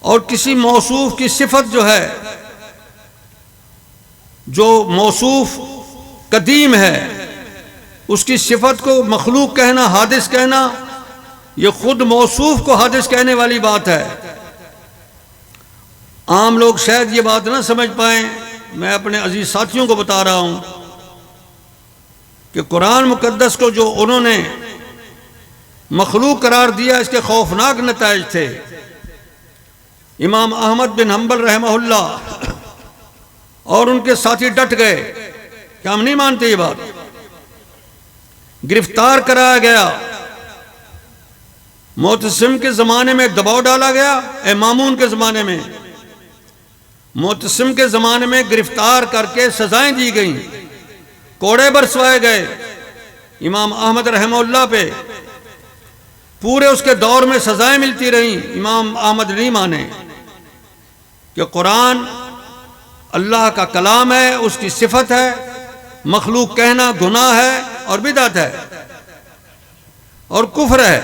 और किसी मौसूफ की सिफत जो है, जो मौसूफ कदीम है, उसकी सिफत को मखलूक कहना, हादिस कहना, यह खुद मौसूफ को हादिस कहने वाली बात है। आम लोग शायद ये बात ना समझ पाए, मैं अपने अजीज साथियों को बता रहा हूं कि कुरान मुकद्दस को जो उन्होंने मखलूक करार दिया, इसके खौफनाक नताइज थे। इमाम अहमद बिन हम्बल रहमहुल्लाह और उनके साथी डट गए कि हम नहीं मानते ये बात। गिरफ्तार कराया गया, मोतसिम के जमाने में दबाव डाला गया। मामून के जमाने में, मोतसिम के जमाने में गिरफ्तार करके सजाएं दी गई, कोड़े बरसवाए गए इमाम अहमद रहमहुल्लाह पे। पूरे उसके दौर में सजाएं मिलती रहीं। इमाम अहमद नहीं माने कि कुरान अल्लाह का कलाम है, उसकी सिफत है। मखलूक कहना गुनाह है और बिदअत है और कुफ्र है।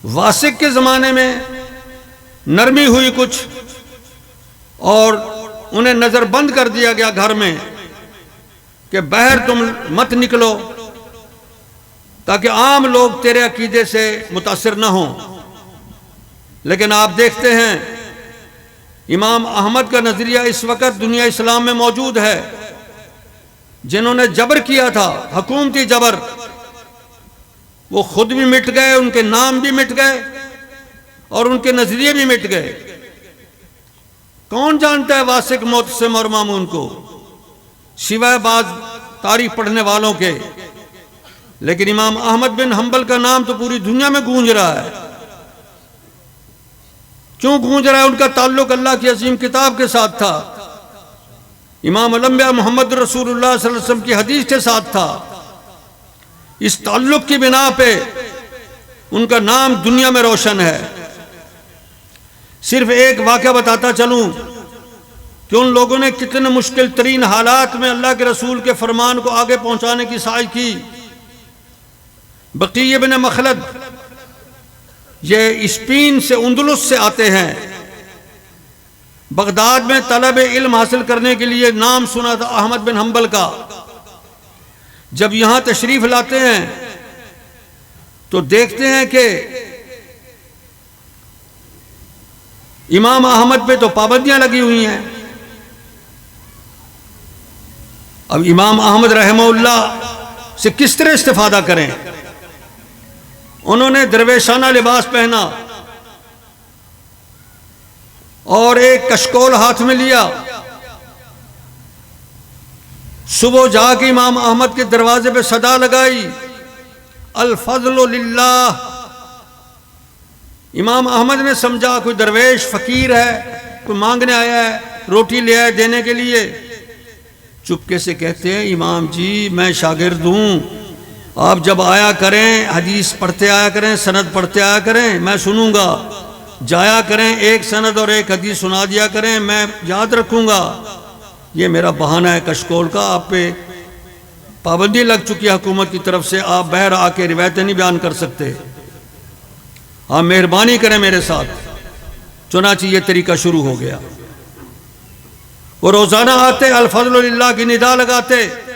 वासिक के ज़माने में नरमी हुई कुछ और उन्हें नज़रबंद कर दिया गया घर में कि बाहर तुम मत निकलो, ताकि आम लोग तेरे अकीदे से मुतासिर न हों। लेकिन आप देखते हैं इमाम अहमद का नज़रिया इस वक्त दुनिया इस्लाम में मौजूद है। जिन्होंने जबर किया था, हुकूमती जबर, वो खुद भी मिट गए, उनके नाम भी मिट गए और उनके नजरिए भी मिट गए। कौन जानता है वासिक, मोतसिम और मामून को, सिवाय बाज तारीख पढ़ने वालों के। लेकिन इमाम अहमद बिन हम्बल का नाम तो पूरी दुनिया में गूंज रहा है। क्यों गूंज रहा है? उनका ताल्लुक अल्लाह की अजीम किताब के साथ था, इमाम अल-अंबिया मोहम्मद रसूलुल्लाह सल्लल्लाहु अलैहि वसल्लम की हदीस के साथ था। इस ताल्लुक की बिना पे उनका नाम दुनिया में रोशन है। सिर्फ एक वाक़या बताता चलूं कि उन लोगों ने कितने मुश्किल तरीन हालात में अल्लाह के रसूल के फरमान को आगे पहुंचाने की साज़ की। बकी इब्न मखलद, ये स्पेन से, उंदुलुस से आते हैं। बगदाद में तलब इल्म हासिल करने के लिए नाम सुना था अहमद बिन हम्बल का। जब यहां तशरीफ लाते हैं तो देखते हैं कि इमाम अहमद पे तो पाबंदियां लगी हुई हैं। अब इमाम अहमद रहमहुल्लाह से किस तरह इस्तिफादा करें? उन्होंने दरवेशाना लिबास पहना और एक कशकोल हाथ में लिया। सुबह जाके इमाम अहमद के दरवाजे पे सदा लगाई, अल फज़्लु लिल्लाह। इमाम अहमद ने समझा कोई दरवेश फकीर है, कोई मांगने आया है, रोटी ले आया देने के लिए। चुपके से कहते हैं, इमाम जी मैं शागिर्द हूँ, आप जब आया करें हदीस पढ़ते आया करें, सनद पढ़ते आया करें, मैं सुनूंगा। जाया करें, एक सनद और एक हदीस सुना दिया करें, मैं याद रखूंगा। ये मेरा बहाना है कशकोल का। आप पे पाबंदी लग चुकी है हुकूमत की तरफ से, आप बाहर आके रिवायतें नहीं बयान कर सकते। आप मेहरबानी करें मेरे साथ। चुनांचे ये तरीका शुरू हो गया। वो रोज़ाना आते, अल फज़्लु लिल्लाह की निदा लगाते।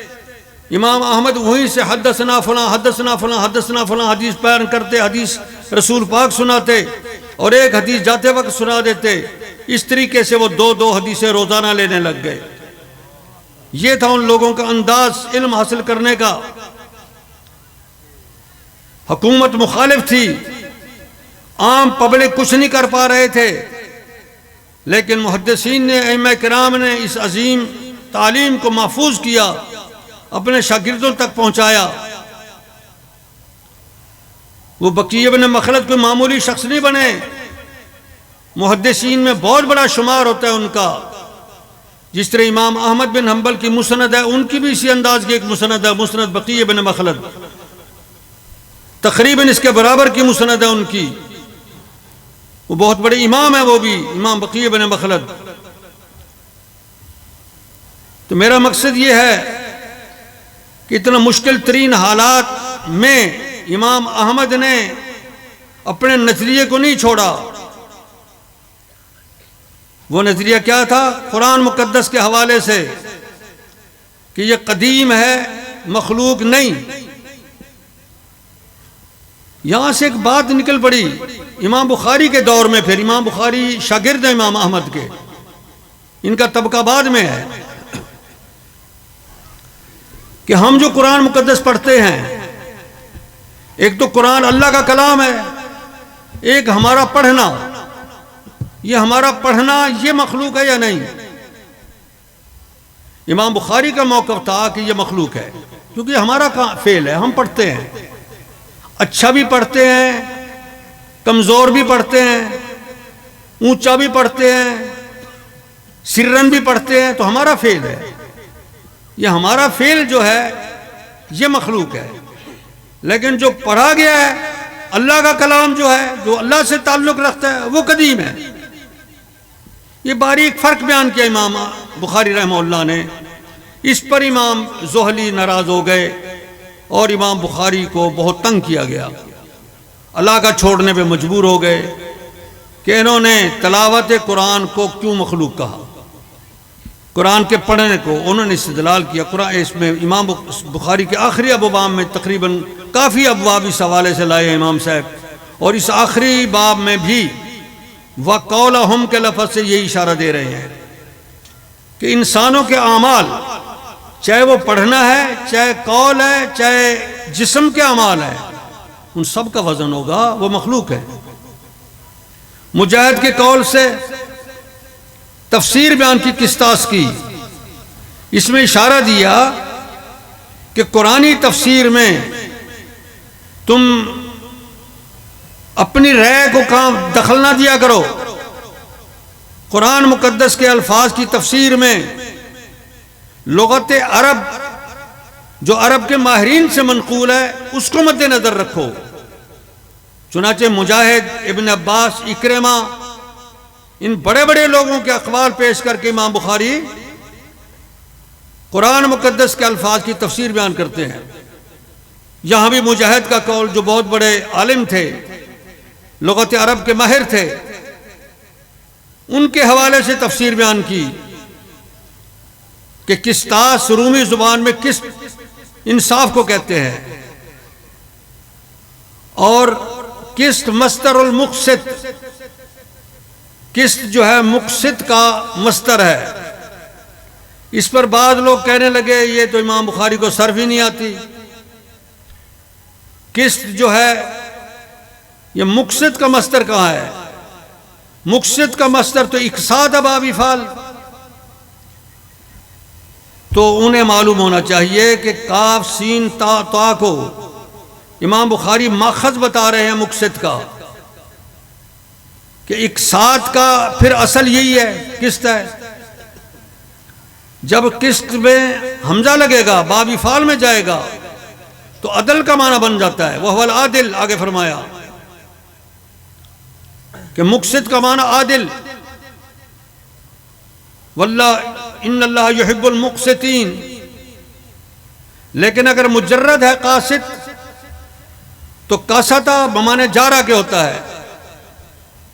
इमाम अहमद वहीं से हदसना फलां, हदसना फलां, हदसना फलां हदीस बयान करते, हदीस रसूल पाक सुनाते और एक हदीस जाते वक्त सुना देते। इस तरीके से वो दो दो हदीसें रोज़ाना लेने लग गए। ये था उन लोगों का अंदाज इल्म हासिल करने का। हुकूमत मुखालिफ थी, आम पब्लिक कुछ नहीं कर पा रहे थे। लेकिन मुहद्दिसीन ने, अइम्मा किराम ने इस अजीम तालीम को महफूज किया, अपने शागिर्दों तक पहुंचाया। वो बकी इब्न मखलद कोई मामूली शख्स नहीं बने, मुहद्दिसीन में बहुत बड़ा शुमार होता है उनका। जिस तरह इमाम अहमद बिन हम्बल की मुसनद है, उनकी भी इसी अंदाज की एक मुसनद है, मुसनद बकी इब्न मखलद, तकरीबन इसके बराबर की मुसनद है उनकी। वो बहुत बड़े इमाम है, वो भी इमाम बकी इब्न मखलद। तो मेरा मकसद ये है कि इतना मुश्किल तरीन हालात में इमाम अहमद ने अपने नजरिए को नहीं छोड़ा। वो नजरिया क्या था? कुरान मुकद्दस के हवाले से कि ये कदीम है, मखलूक नहीं। यहां से एक बात निकल पड़ी इमाम बुखारी के दौर में। फिर इमाम बुखारी शागिर्द है इमाम अहमद के, इनका तबका बाद में है कि हम जो कुरान मुकद्दस पढ़ते हैं, एक तो कुरान अल्लाह का कलाम है, एक हमारा पढ़ना। ये हमारा पढ़ना ये मखलूक है या नहीं? इमाम बुखारी का मौक़िफ़ था कि ये मखलूक है, क्योंकि हमारा फेल है। हम पढ़ते हैं, अच्छा भी पढ़ते हैं, कमज़ोर भी पढ़ते हैं, ऊंचा भी पढ़ते हैं, सिर्रन भी पढ़ते हैं, तो हमारा फेल है। ये हमारा फेल जो है ये मखलूक है। लेकिन जो पढ़ा गया है, अल्लाह का कलाम जो है, जो अल्लाह से ताल्लुक़ रखता है, वो कदीम है। ये बारीक फ़र्क बयान किया इमाम बुखारी रहमहुल्लाह ने। इस पर इमाम ज़ोहली नाराज़ हो गए और इमाम बुखारी को बहुत तंग किया गया, अल्लाह का छोड़ने पे मजबूर हो गए कि इन्होंने तलावत कुरान को क्यों मखलूक कहा। कुरान के पढ़ने को उन्होंने इस्तेदलाल किया। कुरान इसमें इमाम बुखारी के आखिरी अबवाब में तकरीबन काफ़ी अबवाब इस हवाले से लाए इमाम साहब, और इस आखिरी बाब में भी वक़ौलहुम के लफ्ज़ से यही इशारा दे रहे हैं कि इंसानों के आमाल, चाहे वो पढ़ना है, चाहे कौल है, चाहे जिस्म के अमाल है, उन सब का वज़न होगा, वो मखलूक है। मुजाहिद के कौल से तफसीर बयान की किस्तास की, इसमें इशारा दिया कि कुरानी तफसीर में तुम अपनी राय को कहाँ दखल ना दिया करो। कुरान मुकद्दस के अल्फाज की तफसीर में लुगत अरब, जो अरब के माहिरीन से मनकूल है, उसको मद्देनजर रखो। चुनाचे मुजाहिद, इब्न अब्बास, इक्रमा, इन बड़े बड़े लोगों के अखबार पेश करके इमाम बुखारी कुरान मुकद्दस के अल्फाज की तफसीर बयान करते हैं। यहां भी मुजाहिद का कौल, जो बहुत बड़े आलिम थे, लुगत अरब के माहिर थे, उनके हवाले से तफसीर बयान की कि किस्तास रूमी जुबान में किस्त इंसाफ को कहते हैं, और किस्त मस्तर मुक़सित, किस्त जो है मुक़सित का मस्तर है। इस पर बाद लोग कहने लगे ये तो इमाम बुखारी को सर्फ ही नहीं आती। किस्त जो है ये मुक़सित का मस्तर कहाँ है? मुक़सित का मस्तर तो इक़साद बाब इफ़ाल। तो उन्हें मालूम होना चाहिए कि काफ सीन ता को इमाम बुखारी माखज़ बता रहे हैं मुक़सित का, कि इक़साद का फिर असल यही है, किस्त है। जब किस्त में हमजा लगेगा, बाब इफ़ाल में जाएगा, तो अदल का माना बन जाता है। वह वल आदिल, आगे फरमाया कि मुक़सित का माना आदिल। वल्लाह इन्नल्लाह युहिब्बुल मुक़सितीन। लेकिन अगर मुजर्रद है कासित, तो कासता बमाने जारा के होता है।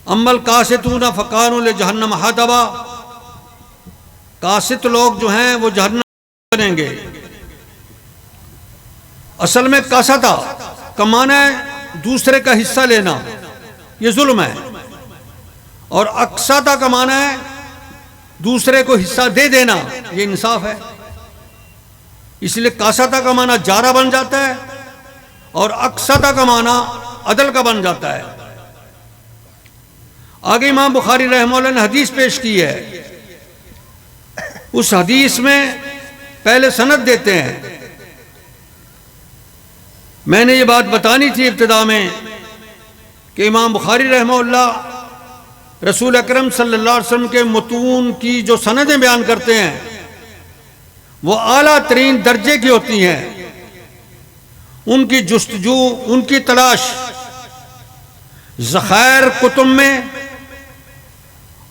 अम्मल कासितूना फ़कानू लिजहन्नम हतबा। कासित लोग जो हैं वो जहन्नम बनेंगे। असल में कासता का माना है दूसरे का हिस्सा लेना, ये जुल्म है, और अक्साता का माना है दूसरे को हिस्सा दे देना, ये इंसाफ है। इसलिए कासता का माना जारा बन जाता है और अक्साता का माना अदल का बन जाता है। आगे इमाम बुखारी रहमतुल्लाह ने हदीस पेश की है। उस हदीस में पहले सनद देते हैं। मैंने ये बात बतानी थी इब्तिदा में कि इमाम बुखारी रहमतुल्लाह रसूल अकरम सल्लल्लाहु अलैहि वसल्लम के मतून की जो सनदें बयान करते हैं वो आला तरीन दर्जे की होती हैं। उनकी जुस्तजू, उनकी तलाश ज़ख़ायर कुतुब में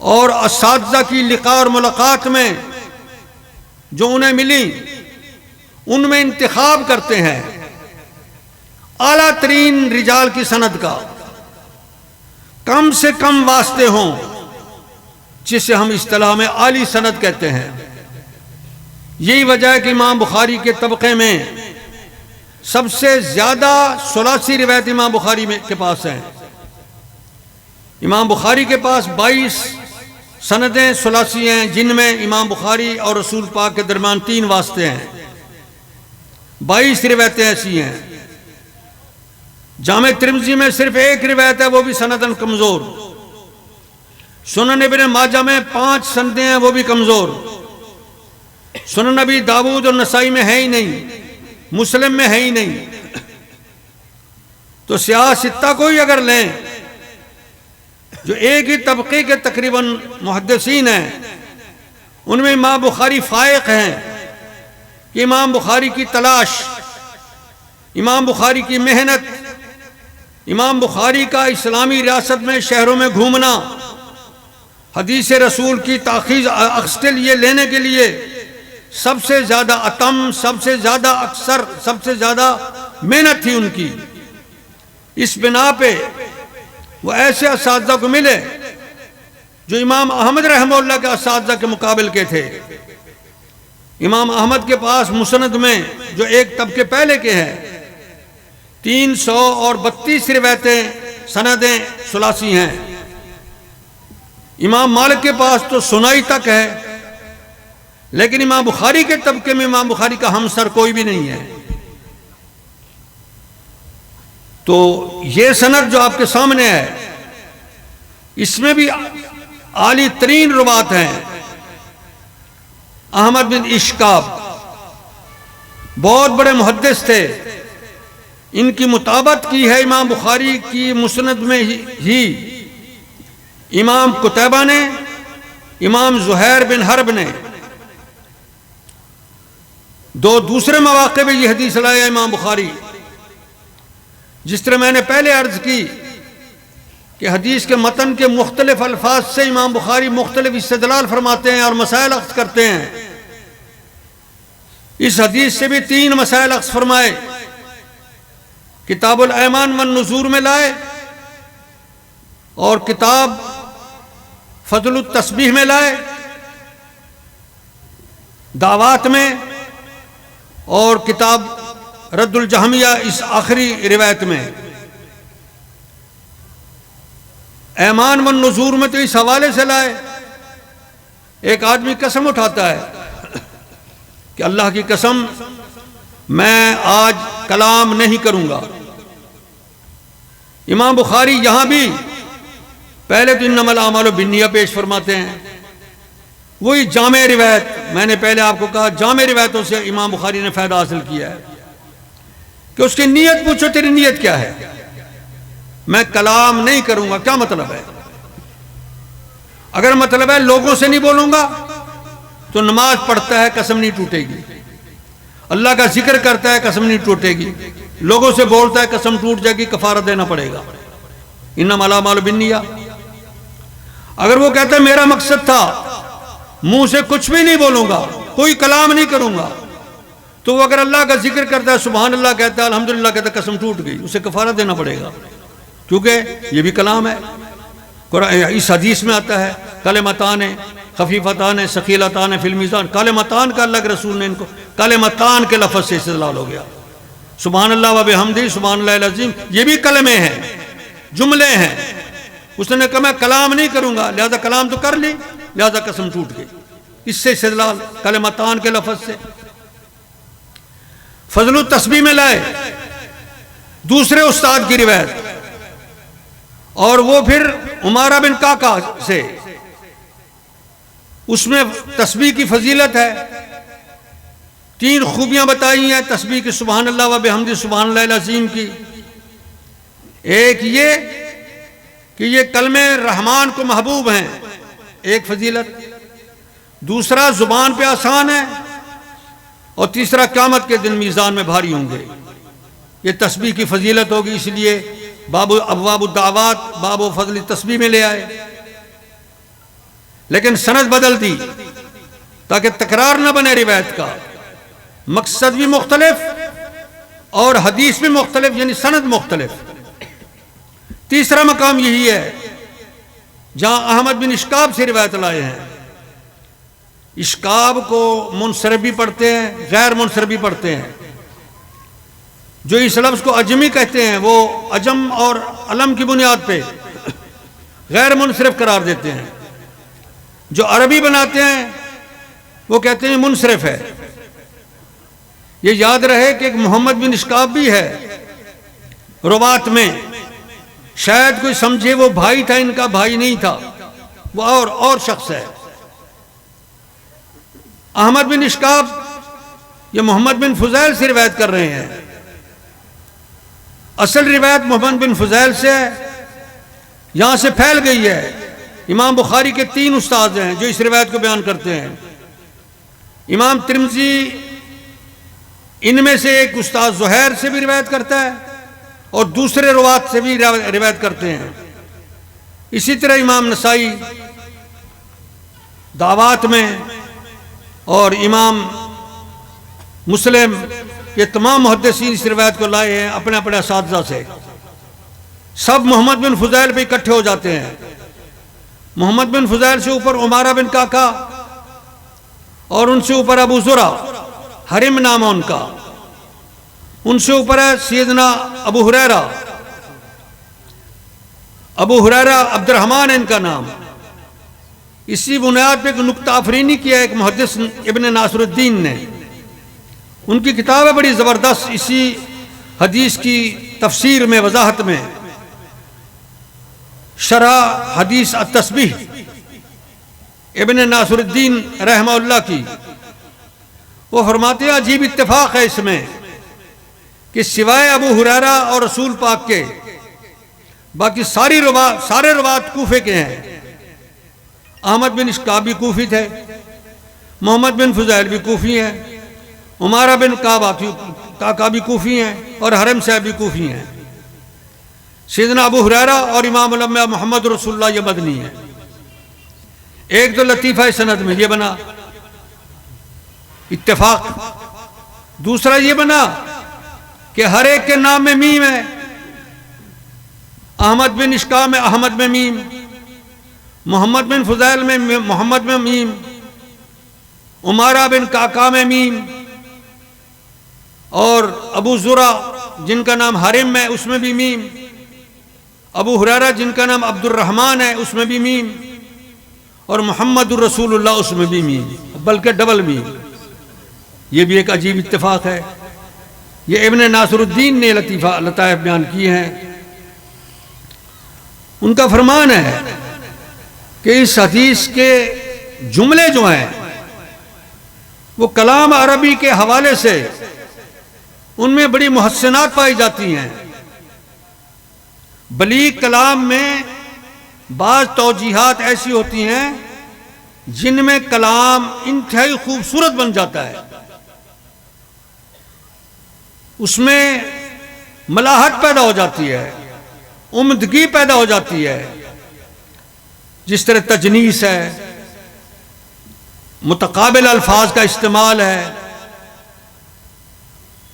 और असातिज़ा की लिक़ा और मुलाक़ात में जो उन्हें मिली उनमें इंतखाब करते हैं आला तरीन रिजाल की सनद का, कम से कम वास्ते हों, जिसे हम इस्तिलाह में आली सनद कहते हैं। यही वजह है कि इमाम बुखारी के तबक़े में सबसे ज़्यादा सुलासी रिवायत इमाम बुखारी में के पास हैं। इमाम बुखारी के पास 22 सनदें सुलासी हैं, जिनमें इमाम बुखारी और रसूल पाक के दरमियान 3 वास्ते हैं। 22 रिवायतें ऐसी हैं। जामे तिर्मिज़ी में सिर्फ 1 रिवायत है, वो भी सनदन कमज़ोर। सुनन इब्न माजा में 5 सनदें हैं, वो भी कमज़ोर। सुनन नबी दाऊद और नसाई में है ही नहीं, मुस्लिम में है ही नहीं। तो सियाह सित्ता को ही अगर लें जो एक ही तबके के तकरीबन मुहद्दिसीन हैं, उनमें इमाम बुखारी फायक हैं कि इमाम बुखारी की तलाश, इमाम बुखारी की मेहनत, इमाम बुखारी का इस्लामी रियासत में शहरों में घूमना, हदीस रसूल की ताख़ीज़ अक्स के लिए लेने के लिए सबसे ज़्यादा अतम, सबसे ज़्यादा अक्सर, सबसे ज़्यादा मेहनत थी उनकी। इस बिना पे वो ऐसे असातिज़ा को मिले जो इमाम अहमद रहमतुल्लाह के असातिज़ा के मुकाबिल के थे। इमाम अहमद के पास मुसनद में जो एक तबके पहले के हैं 332 रिवायतें सनदें सुलासी हैं। इमाम मालिक के पास तो सुनाई तक है, लेकिन इमाम बुखारी के तबके में इमाम बुखारी का हमसर कोई भी नहीं है। तो ये सनद जो आपके सामने है, इसमें भी आली तरीन रुवात हैं। अहमद बिन इश्काब बहुत बड़े मुहद्दिस थे। इनकी मुताबत की है इमाम बुखारी की मुसनद में ही इमाम कुतैबा ने, इमाम ज़ुहैर बिन हर्ब ने। 2 दूसरे मौक़े में यह हदीस लाया इमाम बुखारी। जिस तरह मैंने पहले अर्ज की कि हदीस के मतन के मुख्तलिफ अल्फाज से इमाम बुखारी मुख्तलिफ इस्तिदलाल फरमाते हैं और मसाइल अख्ज़ करते हैं। इस हदीस से भी 3 मसाइल अख्ज़ फरमाए। किताबुल ऐमान वन नुज़ूर में लाए और किताब फज़लुत तस्बीह में लाए, दावात में, और किताब रद्दुल जहमिया इस आखिरी रिवायत में। ऐमान वन नुज़ूर में तो इस हवाले से लाए, एक आदमी कसम उठाता है कि अल्लाह की कसम मैं आज कलाम नहीं करूंगा। इमाम बुखारी यहां भी पहले तो इन्नमल आमालु बिन्निया पेश फरमाते हैं। वही जामे रिवायत, मैंने पहले आपको कहा जामे रिवायतों से इमाम बुखारी ने फायदा हासिल किया है कि उसकी नीयत पूछो, तेरी नीयत क्या है? मैं कलाम नहीं करूंगा, क्या मतलब है? अगर मतलब है लोगों से नहीं बोलूंगा तो नमाज पढ़ता है कसम नहीं टूटेगी, अल्लाह का जिक्र करता है कसम नहीं टूटेगी, लोगों से बोलता है कसम टूट जाएगी, कफारा देना पड़ेगा। इन्नमल आमालु बिन्निया। अगर वो कहता है मेरा मकसद था मुंह से कुछ भी नहीं बोलूंगा, कोई कलाम नहीं करूंगा, तो वो अगर अल्लाह का जिक्र करता है, सुभान अल्लाह कहता है, अल्हम्दुलिल्लाह कहता है, कसम टूट गई, उसे कफारा देना पड़ेगा, क्योंकि ये भी कलाम है। इस हदीस में आता है कलिमतान खफीफतान सकीलतान फिल मीज़ान। कलिमतान का अलग रसूल ने इनको कलिमतान के लफ्ज़ से इस्तेमाल हो गया। सुभान अल्लाह व बिहम्दी सुभान अल्लाहिल अज़ीम, ये भी कलमे हैं, जुमले हैं। उसने कहा मैं कलाम नहीं करूंगा, लिहाजा कलाम तो कर ली, लिहाजा कसम टूट गई। इससे इस्तेदलाल कलिमतान के लफ्ज़ से। फज़लुत तस्बीह में लाए दूसरे उस्ताद की रिवायत, और वो फिर उमारा बिन काका से, उसमें तस्बीह की फजीलत है। 3 खूबियां बताई हैं तस्बीह की, सुभान अल्लाह व बिहम्दी सुभान अल्लाहिल अज़ीम की। एक ये कि ये कलमे रहमान को महबूब हैं, एक फजीलत। दूसरा जुबान पे आसान है, और तीसरा क़यामत के दिन मीज़ान में भारी होंगे। ये तस्बीह की फजीलत होगी, इसलिए बाबू अबवाब दावात बाबू फजल तस्बीह में ले आए। लेकिन सनद बदल दी ताकि तकरार न बने रिवायत का। मकसद भी मुख्तलिफ और हदीस भी मुख्तलिफ, यानी सनद मुख्तलिफ। तीसरा मकाम यही है जहां अहमद बिन इश्काब से रिवायत लाए हैं। इश्काब को मुनसरिफ भी पढ़ते हैं, गैर मुनसरिफ भी पढ़ते हैं। जो इस लफ्ज़ को अजमी कहते हैं वो अजम और अलम की बुनियाद पे गैर मुनसरिफ करार देते हैं। जो अरबी बनाते हैं वो कहते हैं मुनसरिफ है। ये याद रहे कि एक मोहम्मद बिन इश्काब भी है रुवात में। शायद कोई समझे वो भाई था, इनका भाई नहीं था, वो और शख्स है। अहमद बिन इश्काब ये मोहम्मद बिन फुज़ैल से रिवायत कर रहे हैं। असल रिवायत मोहम्मद बिन फुज़ैल से है, यहां से फैल गई है। इमाम बुखारी के 3 उस्ताद हैं जो इस रिवायत को बयान करते हैं। इमाम तिरमिज़ी इनमें से एक उस्ताद ज़ुहैर से भी रिवायत करता है और दूसरे रुवात से भी रिवायत करते हैं। इसी तरह इमाम नसाई दावात में और इमाम मुस्लिम, ये तमाम मुहद्दिसीन इस रिवायत को लाए हैं अपने अपने असातिज़ा से। सब मोहम्मद बिन फुज़ैल पे इकट्ठे हो जाते हैं। मोहम्मद बिन फुज़ैल से ऊपर उमारा बिन काका और उनसे ऊपर अबू ज़ुरा, हरिम नाम है उनका। उनसे ऊपर है सैयदना अबू हुरैरा। अबू हुरैरा अब्दुर्रहमान है इनका नाम। इसी बुनियाद पे एक नुक्ता आफरीनी किया एक मुहद्दिस इब्न नासरुद्दीन ने। उनकी किताब है बड़ी ज़बरदस्त इसी हदीस की तफसीर में, वजाहत में, शरह हदीस अत-तस्बीह इब्न नासरुद्दीन रहमहुल्लाह की। वो फरमाते हैं अजीब इत्तेफाक है इसमें कि सिवाय अबू हुरैरा और रसूल पाक के बाकी सारे रवात कूफे के हैं। अहमद बिन इश्काब भी कूफी थे, मोहम्मद बिन फुज़ैल भी कूफी हैं, उमारा बिन काका भी कूफी हैं और हरम साहब भी कूफी हैं। सैयदना अबू हुरैरा और इमाम उलमा मोहम्मद रसूलुल्लाह ये मदनी है। एक तो लतीफ़ा सनद में ये बना इत्तेफाक। दूसरा ये बना कि हर एक के नाम में मीम है। अहमद बिन इश्काब में अहमद में मीम, मोहम्मद बिन फुज़ैल में मोहम्मद में मीम, उमारा बिन काका में मीम, और अबू ज़ुरा जिनका नाम हरिम है उसमें भी मीम, अबू हुरैरा जिनका नाम अब्दुर्रहमान है उसमें भी मीम, और मोहम्मदुर रसूलुल्लाह उसमें भी मीम, बल्कि डबल मीम। ये भी एक अजीब इत्तेफाक है। ये इब्न नासरुद्दीन ने लताइफ बयान किए हैं। उनका फरमान है कि इस हदीस के जुमले जो हैं वो कलाम अरबी के हवाले से उनमें बड़ी मुहस्सनात पाई जाती हैं। बलीग कलाम में बाज़ तौजीहात ऐसी होती हैं जिनमें कलाम इंतहाई खूबसूरत बन जाता है। उसमें मलाहत पैदा हो जाती है, उम्दगी पैदा हो जाती है। जिस तरह तजनीस है, मुतकाबिल अल्फाज का इस्तेमाल है,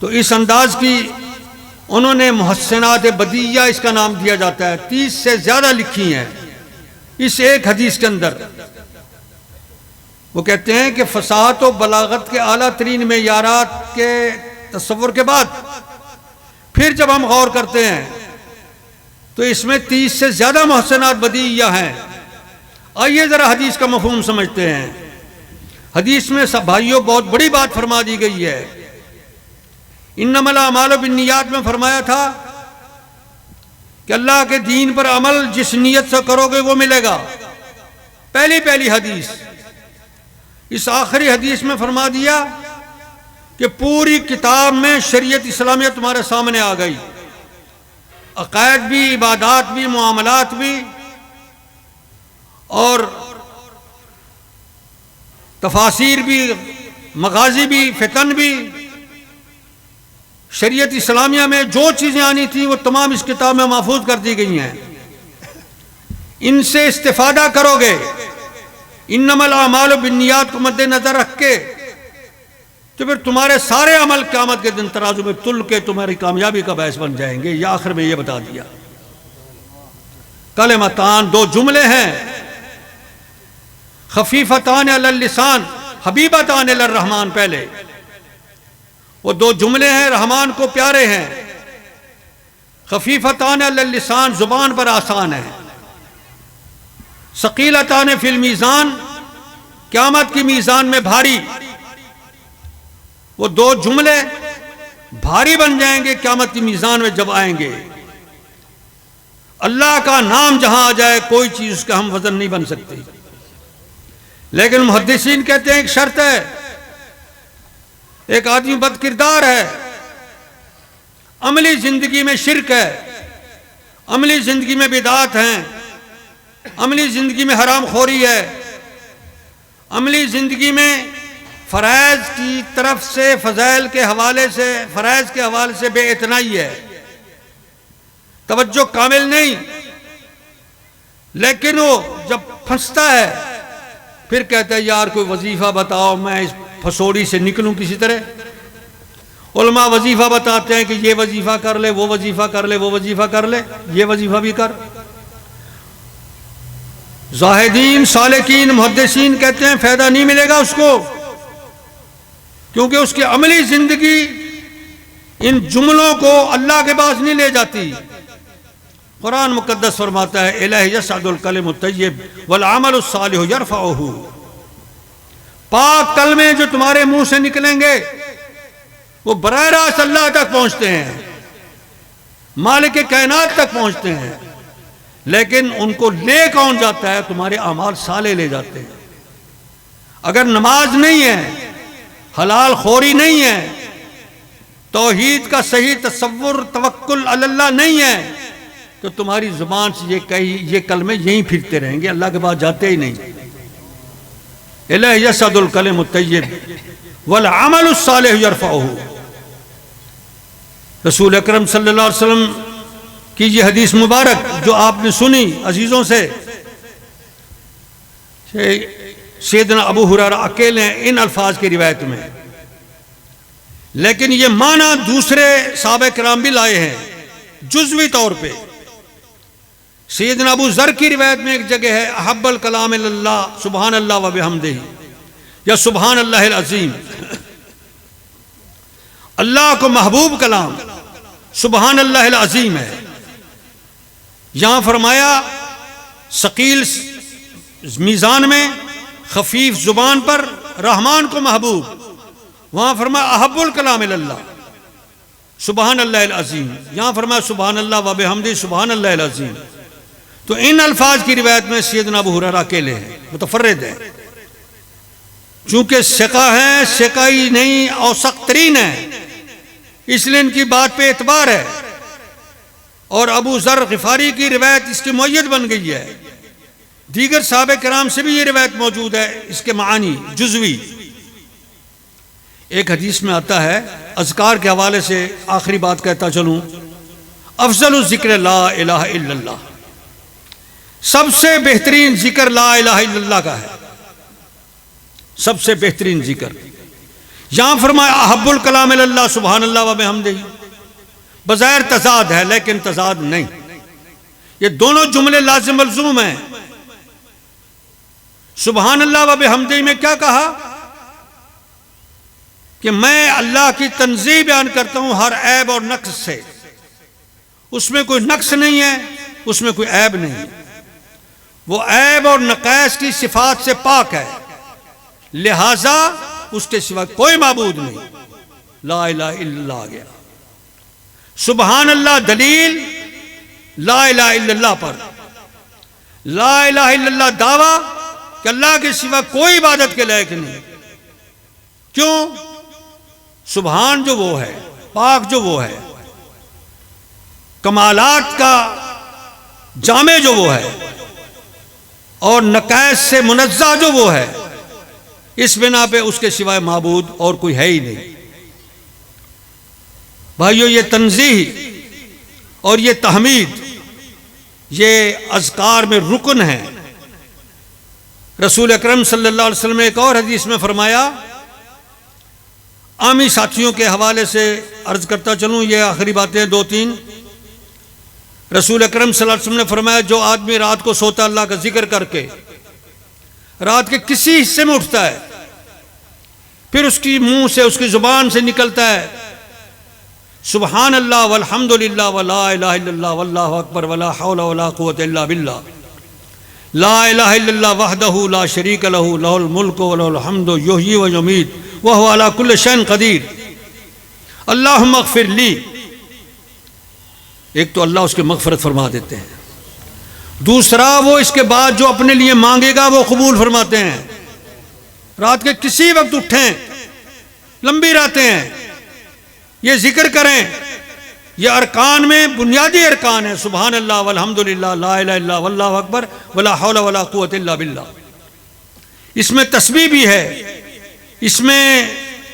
तो इस अंदाज की उन्होंने मुहस्सनात बदिया इसका नाम दिया जाता है। 30 से ज्यादा लिखी हैं इस एक हदीस के अंदर। वो कहते हैं कि फसाहत व बलागत के आला तरीन मेयारात के तस्वुर के बाद फिर जब हम गौर करते हैं तो इसमें 30 से ज्यादा मुहस्सनात बदिया हैं। आइए जरा हदीस का मफहूम समझते हैं। हदीस में सब भाइयों बहुत बड़ी बात फरमा दी गई है। इन्नमल अमालु बिन्नियात में फरमाया था कि अल्लाह के दीन पर अमल जिस नीयत से करोगे वो मिलेगा। पहली हदीस, इस आखिरी हदीस में फरमा दिया कि पूरी किताब में शरीयत इस्लामिया तुम्हारे सामने आ गई, अकायद भी, इबादात भी, मुआमलात भी, और तफासिर भी, मगाजी भी, फितन भी। शरीयत इस्लामिया में जो चीज़ें आनी थी वो तमाम इस किताब में महफूज कर दी गई हैं। इनसे इस्तिफादा करोगे, इन्नमल आमालु बिन्नियात को मद्देनजर रख के, तो फिर तुम्हारे सारे अमल क़यामत के दिन तराजू में तुल के तुम्हारी कामयाबी का बायस बन जाएंगे। ये आखिर में ये बता दिया। कलिमतान, दो जुमले हैं, खफीफतान अलल लिसान हबीबतान इलर रहमान। पहले वो दो जुमले हैं, रहमान को प्यारे हैं। खफीफतान अलल लिसान, जुबान पर आसान है। सकीलतान फिल मीज़ान, क़यामत की मीज़ान में भारी। वो दो जुमले भारी बन जाएंगे क़यामत की मीज़ान में जब आएंगे। अल्लाह का नाम जहां आ जाए कोई चीज़ उसका हम वजन नहीं बन सकती। लेकिन मुहद्दिसीन कहते हैं एक शर्त है, एक आदमी बदकिरदार है, अमली जिंदगी में शिरक है, अमली जिंदगी में बिदात हैं, अमली जिंदगी में हराम खोरी है, अमली जिंदगी में फ़राइज़ की तरफ से, फ़ज़ाइल के हवाले से, फ़राइज़ के हवाले से बेइतनाई है, तवज्जो कामिल नहीं। लेकिन वो जब फंसता है फिर कहता है यार कोई वजीफ़ा बताओ, मैं इस फसोड़ी से निकलूं किसी तरह। उलमा वजीफ़ा बताते हैं कि ये वजीफ़ा कर ले, वो वजीफ़ा कर ले, वो वजीफ़ा कर ले, ये वजीफ़ा भी कर। ज़ाहिदीन, सालिकीन, मुहद्दिसीन कहते हैं फ़ायदा नहीं मिलेगा उसको, क्योंकि उसकी अमली ज़िंदगी इन जुमलों को अल्लाह के पास नहीं ले जाती। कुरान मुक़द्दस फरमाता है इलैहि यसअदुल कलिमुत तय्यिब वल अमलुस सालिहु यरफ़उहु। पाक कलमे जो तुम्हारे मुंह से निकलेंगे वो बराह रास्त अल्लाह तक पहुंचते हैं, मालिक कायनात तक पहुंचते हैं। लेकिन उनको ले कौन जाता है? तुम्हारे अमाल साले ले जाते हैं। अगर नमाज नहीं है, हलाल खोरी नहीं है, तौहीद का सही तसव्वुर, तवक्कुल अल्लाह नहीं है, तो तुम्हारी जुबान से ये कलमे यहीं फिरते रहेंगे, अल्लाह के पास जाते ही नहीं। इलैहि यसअदुल कलिमुत तय्यिब वल अमलुस सालिहु यरफ़उहु। रसूल अकरम सल्लल्लाहु अलैहि वसल्लम की ये हदीस मुबारक जो आपने सुनी अजीज़ों से, सैयदना अबू हुरैरा अकेले हैं इन अल्फाज की रिवायत में, लेकिन ये माना दूसरे सहाबा किराम भी लाए हैं जुज़वी तौर पे। सैयदना अबू ज़र की रिवायत में एक जगह है अहब्बल कलाम इलल्लाह सुबहान अल्लाह व बिहम्दिही या सुबहान अल्लाहिल अज़ीम। अल्लाह को महबूब कलाम सुबहान अल्लाहिल अज़ीम है। यहां फरमाया सकील मीज़ान में, खफीफ जुबान पर, रहमान को महबूब। वहां फरमाया अहब्बुल कलाम इलल्लाह सुबहान अल्लाहिल अज़ीम, यहां फरमाया सुबहान अल्लाह व बिहम्दिही सुबहान अल्लाहिल अज़ीम। तो इन अल्फाज की रिवायत में सैयदना अबू हुरैरा अकेले हैं, मुतफर्रिद है। चूंकि सिका है, सिकाई नहीं औसक तरीन है, इसलिए इनकी बात पे एतबार है। और अबू ज़र ग़िफ़ारी की रिवायत इसकी मुअय्यद बन गई है। दीगर सहाबा किराम से भी ये रिवायत मौजूद है, इसके मानी जुज़वी। एक हदीस में आता है, अज़कार के हवाले से आखिरी बात कहता चलूँ, अफ़ज़लु ज़िक्र ला इलाहा इल्लल्लाह, सबसे बेहतरीन जिक्र ला इलाहा इल्लल्लाह का है, सबसे बेहतरीन जिक्र। यहां फरमाया अहब्बुल कलाम इलल्लाह सुबहान अल्लाह व बिहम्दिही, बज़ाहिर तज़ाद है लेकिन तज़ाद नहीं, ये दोनों जुमले लाज़िम मलज़ूम हैं। सुबहान अल्लाह व बिहम्दिही में क्या कहा कि मैं अल्लाह की तंज़ीह बयान करता हूं हर ऐब और नक्स से, उसमें कोई नक्स नहीं है, उसमें कोई ऐब नहीं है, वो ऐब और नक़ाइस की सिफात से पाक है, लिहाजा उसके सिवा कोई माबूद नहीं। ला इलाहा इल्लल्लाह आ गया। सुबहान अल्लाह दलील ला इलाहा इल्लल्लाह पर। ला इलाहा इल्लल्लाह दावा कि अल्लाह के सिवा कोई इबादत के लायक नहीं। क्यों? सुभान जो वो है, पाक जो वो है, कमालात का जामे जो वो है, और नकायस से मुनज़्ज़ा जो वो है, इस बिना पे उसके सिवाय माबूद और कोई है ही नहीं। भाइयों, ये तंज़ीह और ये तहमीद ये अज़कार में रुकन है। रसूल अकरम सल्लल्लाहु अलैहि वसल्लम ने एक और हदीस में फरमाया, आमी साथियों के हवाले से अर्ज करता चलूँ, ये आखिरी बातें दो तीन। रसूल अकरम सल्लल्लाहु अलैहि वसल्लम ने फरमाया, जो आदमी रात को सोता अल्लाह का जिक्र करके रात के किसी हिस्से में उठता है, फिर उसकी मुंह से, उसकी जुबान से निकलता है सुबहान अल्लाह वल्हम्दुलिल्लाह वला इलाहा इल्लल्लाह वल्लाहु अकबर वला हौला वला कुव्वता इल्ला बिल्लाह, ला इलाहा इल्लल्लाह वहदहु ला शरीका लहु लहुल मुल्कु व लहुल हम्दु युहयी व युमीत व हुवा अला कुल्लि शैइन क़दीर, अल्लाहुम्मा अग़फ़िर ली। एक तो अल्लाह उसकी मग़फ़िरत फरमा देते हैं, दूसरा वो इसके बाद जो अपने लिए मांगेगा वो कबूल फरमाते हैं। रात के किसी वक्त उठें, लंबी रातें हैं, ये जिक्र करें, ये अरकान में बुनियादी अरकान है। सुबहान अल्लाह वल्हम्दुलिल्लाह ला इलाहा इल्लल्लाह वल्लाहु अकबर वला हौला वला कुव्वता इल्ला बिल्लाह। इसमें तस्बीह भी है, इसमें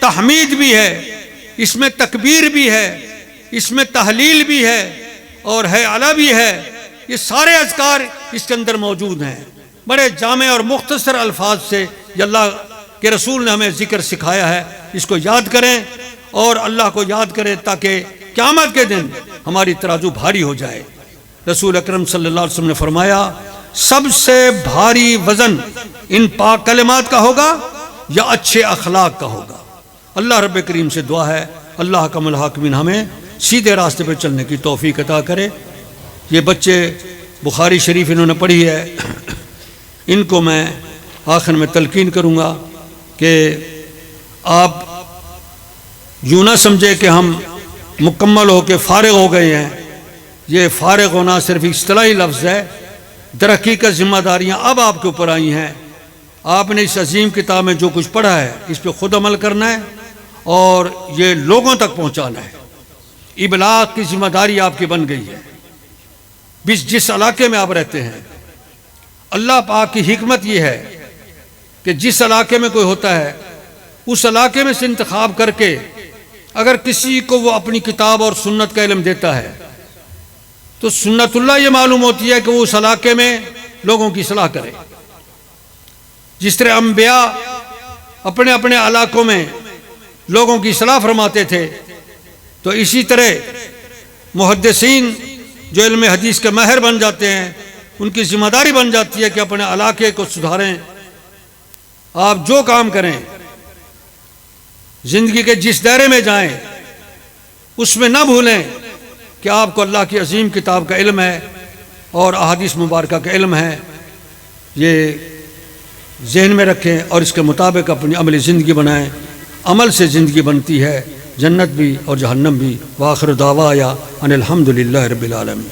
तहमीद भी है, इसमें तकबीर भी है, इसमें तहलील भी है और है अला भी है। ये सारे अज़कार इसके अंदर मौजूद हैं। बड़े जामे और मुख्तसर अल्फाज से ये अल्लाह के रसूल ने हमें जिक्र सिखाया है। इसको याद करें और अल्लाह को याद करें ताकि क़यामत के दिन हमारी तराजू भारी हो जाए। रसूल अकरम सल्लल्लाहु अलैहि वसल्लम ने फरमाया, सबसे भारी वज़न इन पाक कलिमात का होगा या अच्छे अखलाक का होगा। अल्लाह रब्बे करीम से दुआ है, अल्लाह कमल हाकिमीन हमें सीधे रास्ते पर चलने की तौफीक अता करे। ये बच्चे बुखारी शरीफ इन्होंने पढ़ी है, इनको मैं आखिर में तलकीन करूँगा कि आप यूँ ना समझे कि हम मुकम्मल हो के फ़ारिग हो गए हैं। ये फ़ारिग होना सिर्फ इस्तिलाही लफ्ज़ है। दर हकीकत जिम्मेदारियाँ अब आपके ऊपर आई हैं। आपने इस अजीम किताब में जो कुछ पढ़ा है इस पर ख़ुद अमल करना है और ये लोगों तक पहुँचाना है। इबलाग की जिम्मेदारी आपकी बन गई है। जिस इलाके में आप रहते हैं, अल्लाह पाक की हिकमत ये है कि जिस इलाके में कोई होता है उस इलाके में से इंतखाब करके अगर किसी को वो अपनी किताब और सुन्नत का इल्म देता है तो सुन्नतुल्लाह ये मालूम होती है कि वो उस इलाके में लोगों की सलाह करे। जिस तरह अंबिया अपने अपने इलाकों में लोगों की सलाह फरमाते थे, तो इसी तरह मुहद्दिसीन जो इल्म हदीस के माहिर बन जाते हैं, उनकी जिम्मेदारी बन जाती है कि अपने इलाके को सुधारें। आप जो काम करें, ज़िंदगी के जिस दायरे में जाएं, उसमें ना भूलें कि आपको अल्लाह की अजीम किताब का इल्म है और अहादीस मुबारका का इल्म है। ये जहन में रखें और इसके मुताबिक अपनी अमली ज़िंदगी बनाएं। अमल से ज़िंदगी बनती है, जन्नत भी और जहन्नम भी। वाखिर दावाया अनिल हम्दुलिल्लाहि रब्बिल आलमीन।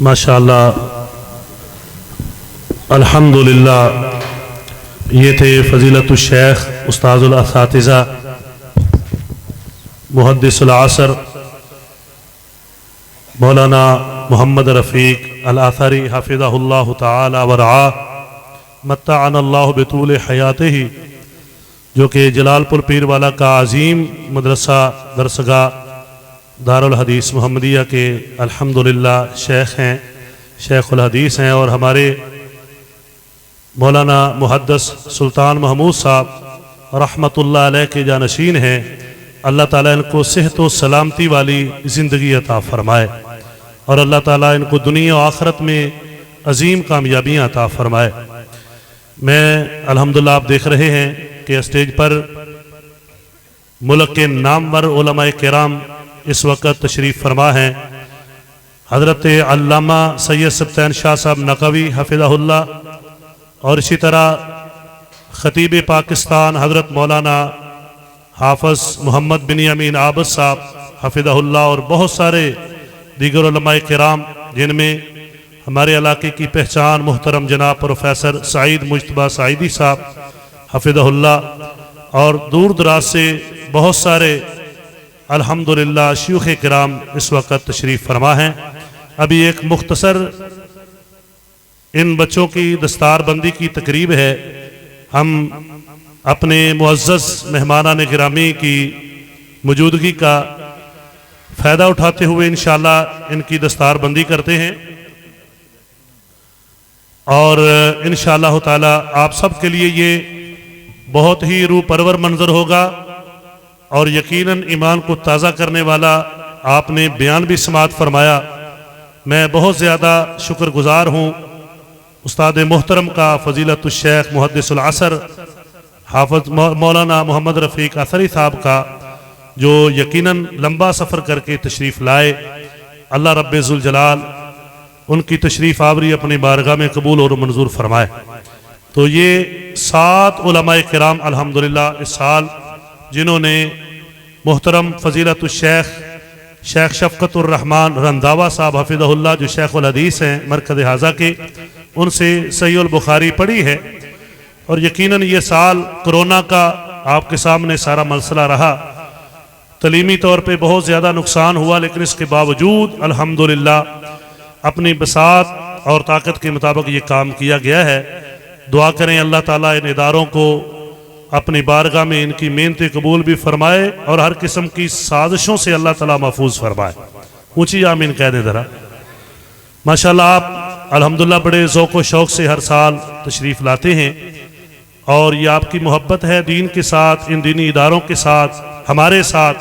माशाअल्लाह, अल्हम्दुलिल्लाह। ये थे फ़ज़ीलतुश शेख उस्ताज़ुल असातिज़ा मुहद्दिसुल असर मौलाना मोहम्मद रफ़ीक अल आथरी हफ़िज़हुल्लाहु तआला व रआ मत्तअनल्लाहु बितूल हयातिही, जो कि जलालपुर पीरवाला का अज़ीम मदरसा दरसगाह दारुल हदीस मुहम्मदिया के अल्हम्दुलिल्लाह शेख हैं, शेखुल हदीस हैं। और हमारे मौलाना मुहद्दिस सुल्तान महमूद साहब रहमतुल्लाह अलैह के जानशीन हैं। अल्लाह ताला इनको सेहत व सलामती वाली ज़िंदगी अता फ़रमाए और अल्लाह ताला इनको दुनिया और आखिरत में अजीम कामयाबियाँ अता फ़रमाए। मैं अल्हम्दुलिल्लाह, आप देख रहे हैं कि स्टेज पर मुल्क के नामवर उलमाए किराम इस वक्त तशरीफ़ फरमा हैं। हज़रत अल्लामा सैयद सबतैन शाह साहब नक़वी हफ़िज़हुल्लाह और इसी तरह ख़तीब पाकिस्तान हज़रत मौलाना हाफ़िज़ मोहम्मद बिन यामीन आबद साहब हफ़िज़हुल्लाह और बहुत सारे दीगर उलमाए किराम, जिनमें हमारे इलाके की पहचान मोहतरम जनाब प्रोफेसर सईद मुज्तबा सईदी साहब हफ़िज़हुल्लाह, और दूर दराज से बहुत सारे अल्हम्दुलिल्लाह शयूख़ किराम इस वक्त तशरीफ़ फरमा हैं। अभी एक मुख्तसर इन बच्चों की दस्तारबंदी की तकरीब है। हम अपने मुअज़्ज़ज़ मेहमानान गिरामी की मौजूदगी का फ़ायदा उठाते हुए इंशाअल्लाह इनकी दस्तारबंदी करते हैं और इंशाअल्लाह ताला आप सब के लिए ये बहुत ही रूह परवर मंजर होगा और यकीनन ईमान को ताज़ा करने वाला आपने बयान भी समाअत फरमाया। मैं बहुत ज़्यादा शुक्रगुज़ार हूँ उस्ताद मोहतरम का, फ़ज़ीलतुल शेख मुहद्दिसुल असर हाफ़िज़ मौलाना मोहम्मद रफ़ीक असरी साहब का, जो यकीनन लंबा सफ़र करके तशरीफ़ लाए। अल्लाह रब्बे ज़ुल जलाल उनकी तशरीफ़ आवरी अपनी बारगाह में कबूल और मंजूर फरमाए। तो ये 7 उलमाए किराम अल्हम्दुलिल्लाह इस साल, जिन्होंने मोहतरम फ़ज़ीलतुल शेख शफ़क़तुर रहमान रंधावा साहब हफ़िज़हुल्लाह, जो शेखुल हदीस हैं मरकज़ हाज़ा के, उनसे सहीहुल बुखारी पढ़ी है। और यकीनन ये साल कोरोना का आपके सामने सारा मसला रहा, तलीमी तौर पे बहुत ज़्यादा नुकसान हुआ, लेकिन इसके बावजूद अल्हम्दुलिल्लाह अपनी बसात और ताकत के मुताबिक ये काम किया गया है। दुआ करें अल्लाह ताला इन इदारों को अपनी बारगाह में इनकी मेहनतें कबूल भी फरमाए और हर किस्म की साजिशों से अल्लाह ताला महफूज फरमाए। ऊँची आमीन कह दें ज़रा। माशाल्लाह आप अल्हम्दुलिल्लाह बड़े ज़ौक़ व शौक़ से हर साल तशरीफ़ लाते हैं और ये आपकी मोहब्बत है दीन के साथ, इन दीनी इदारों के साथ, हमारे साथ।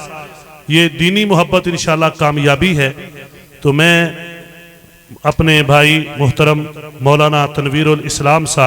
ये दीनी मोहब्बत इंशाअल्लाह कामयाबी है। तो मैं अपने भाई मोहतरम मौलाना तनवीरुल इस्लाम साहब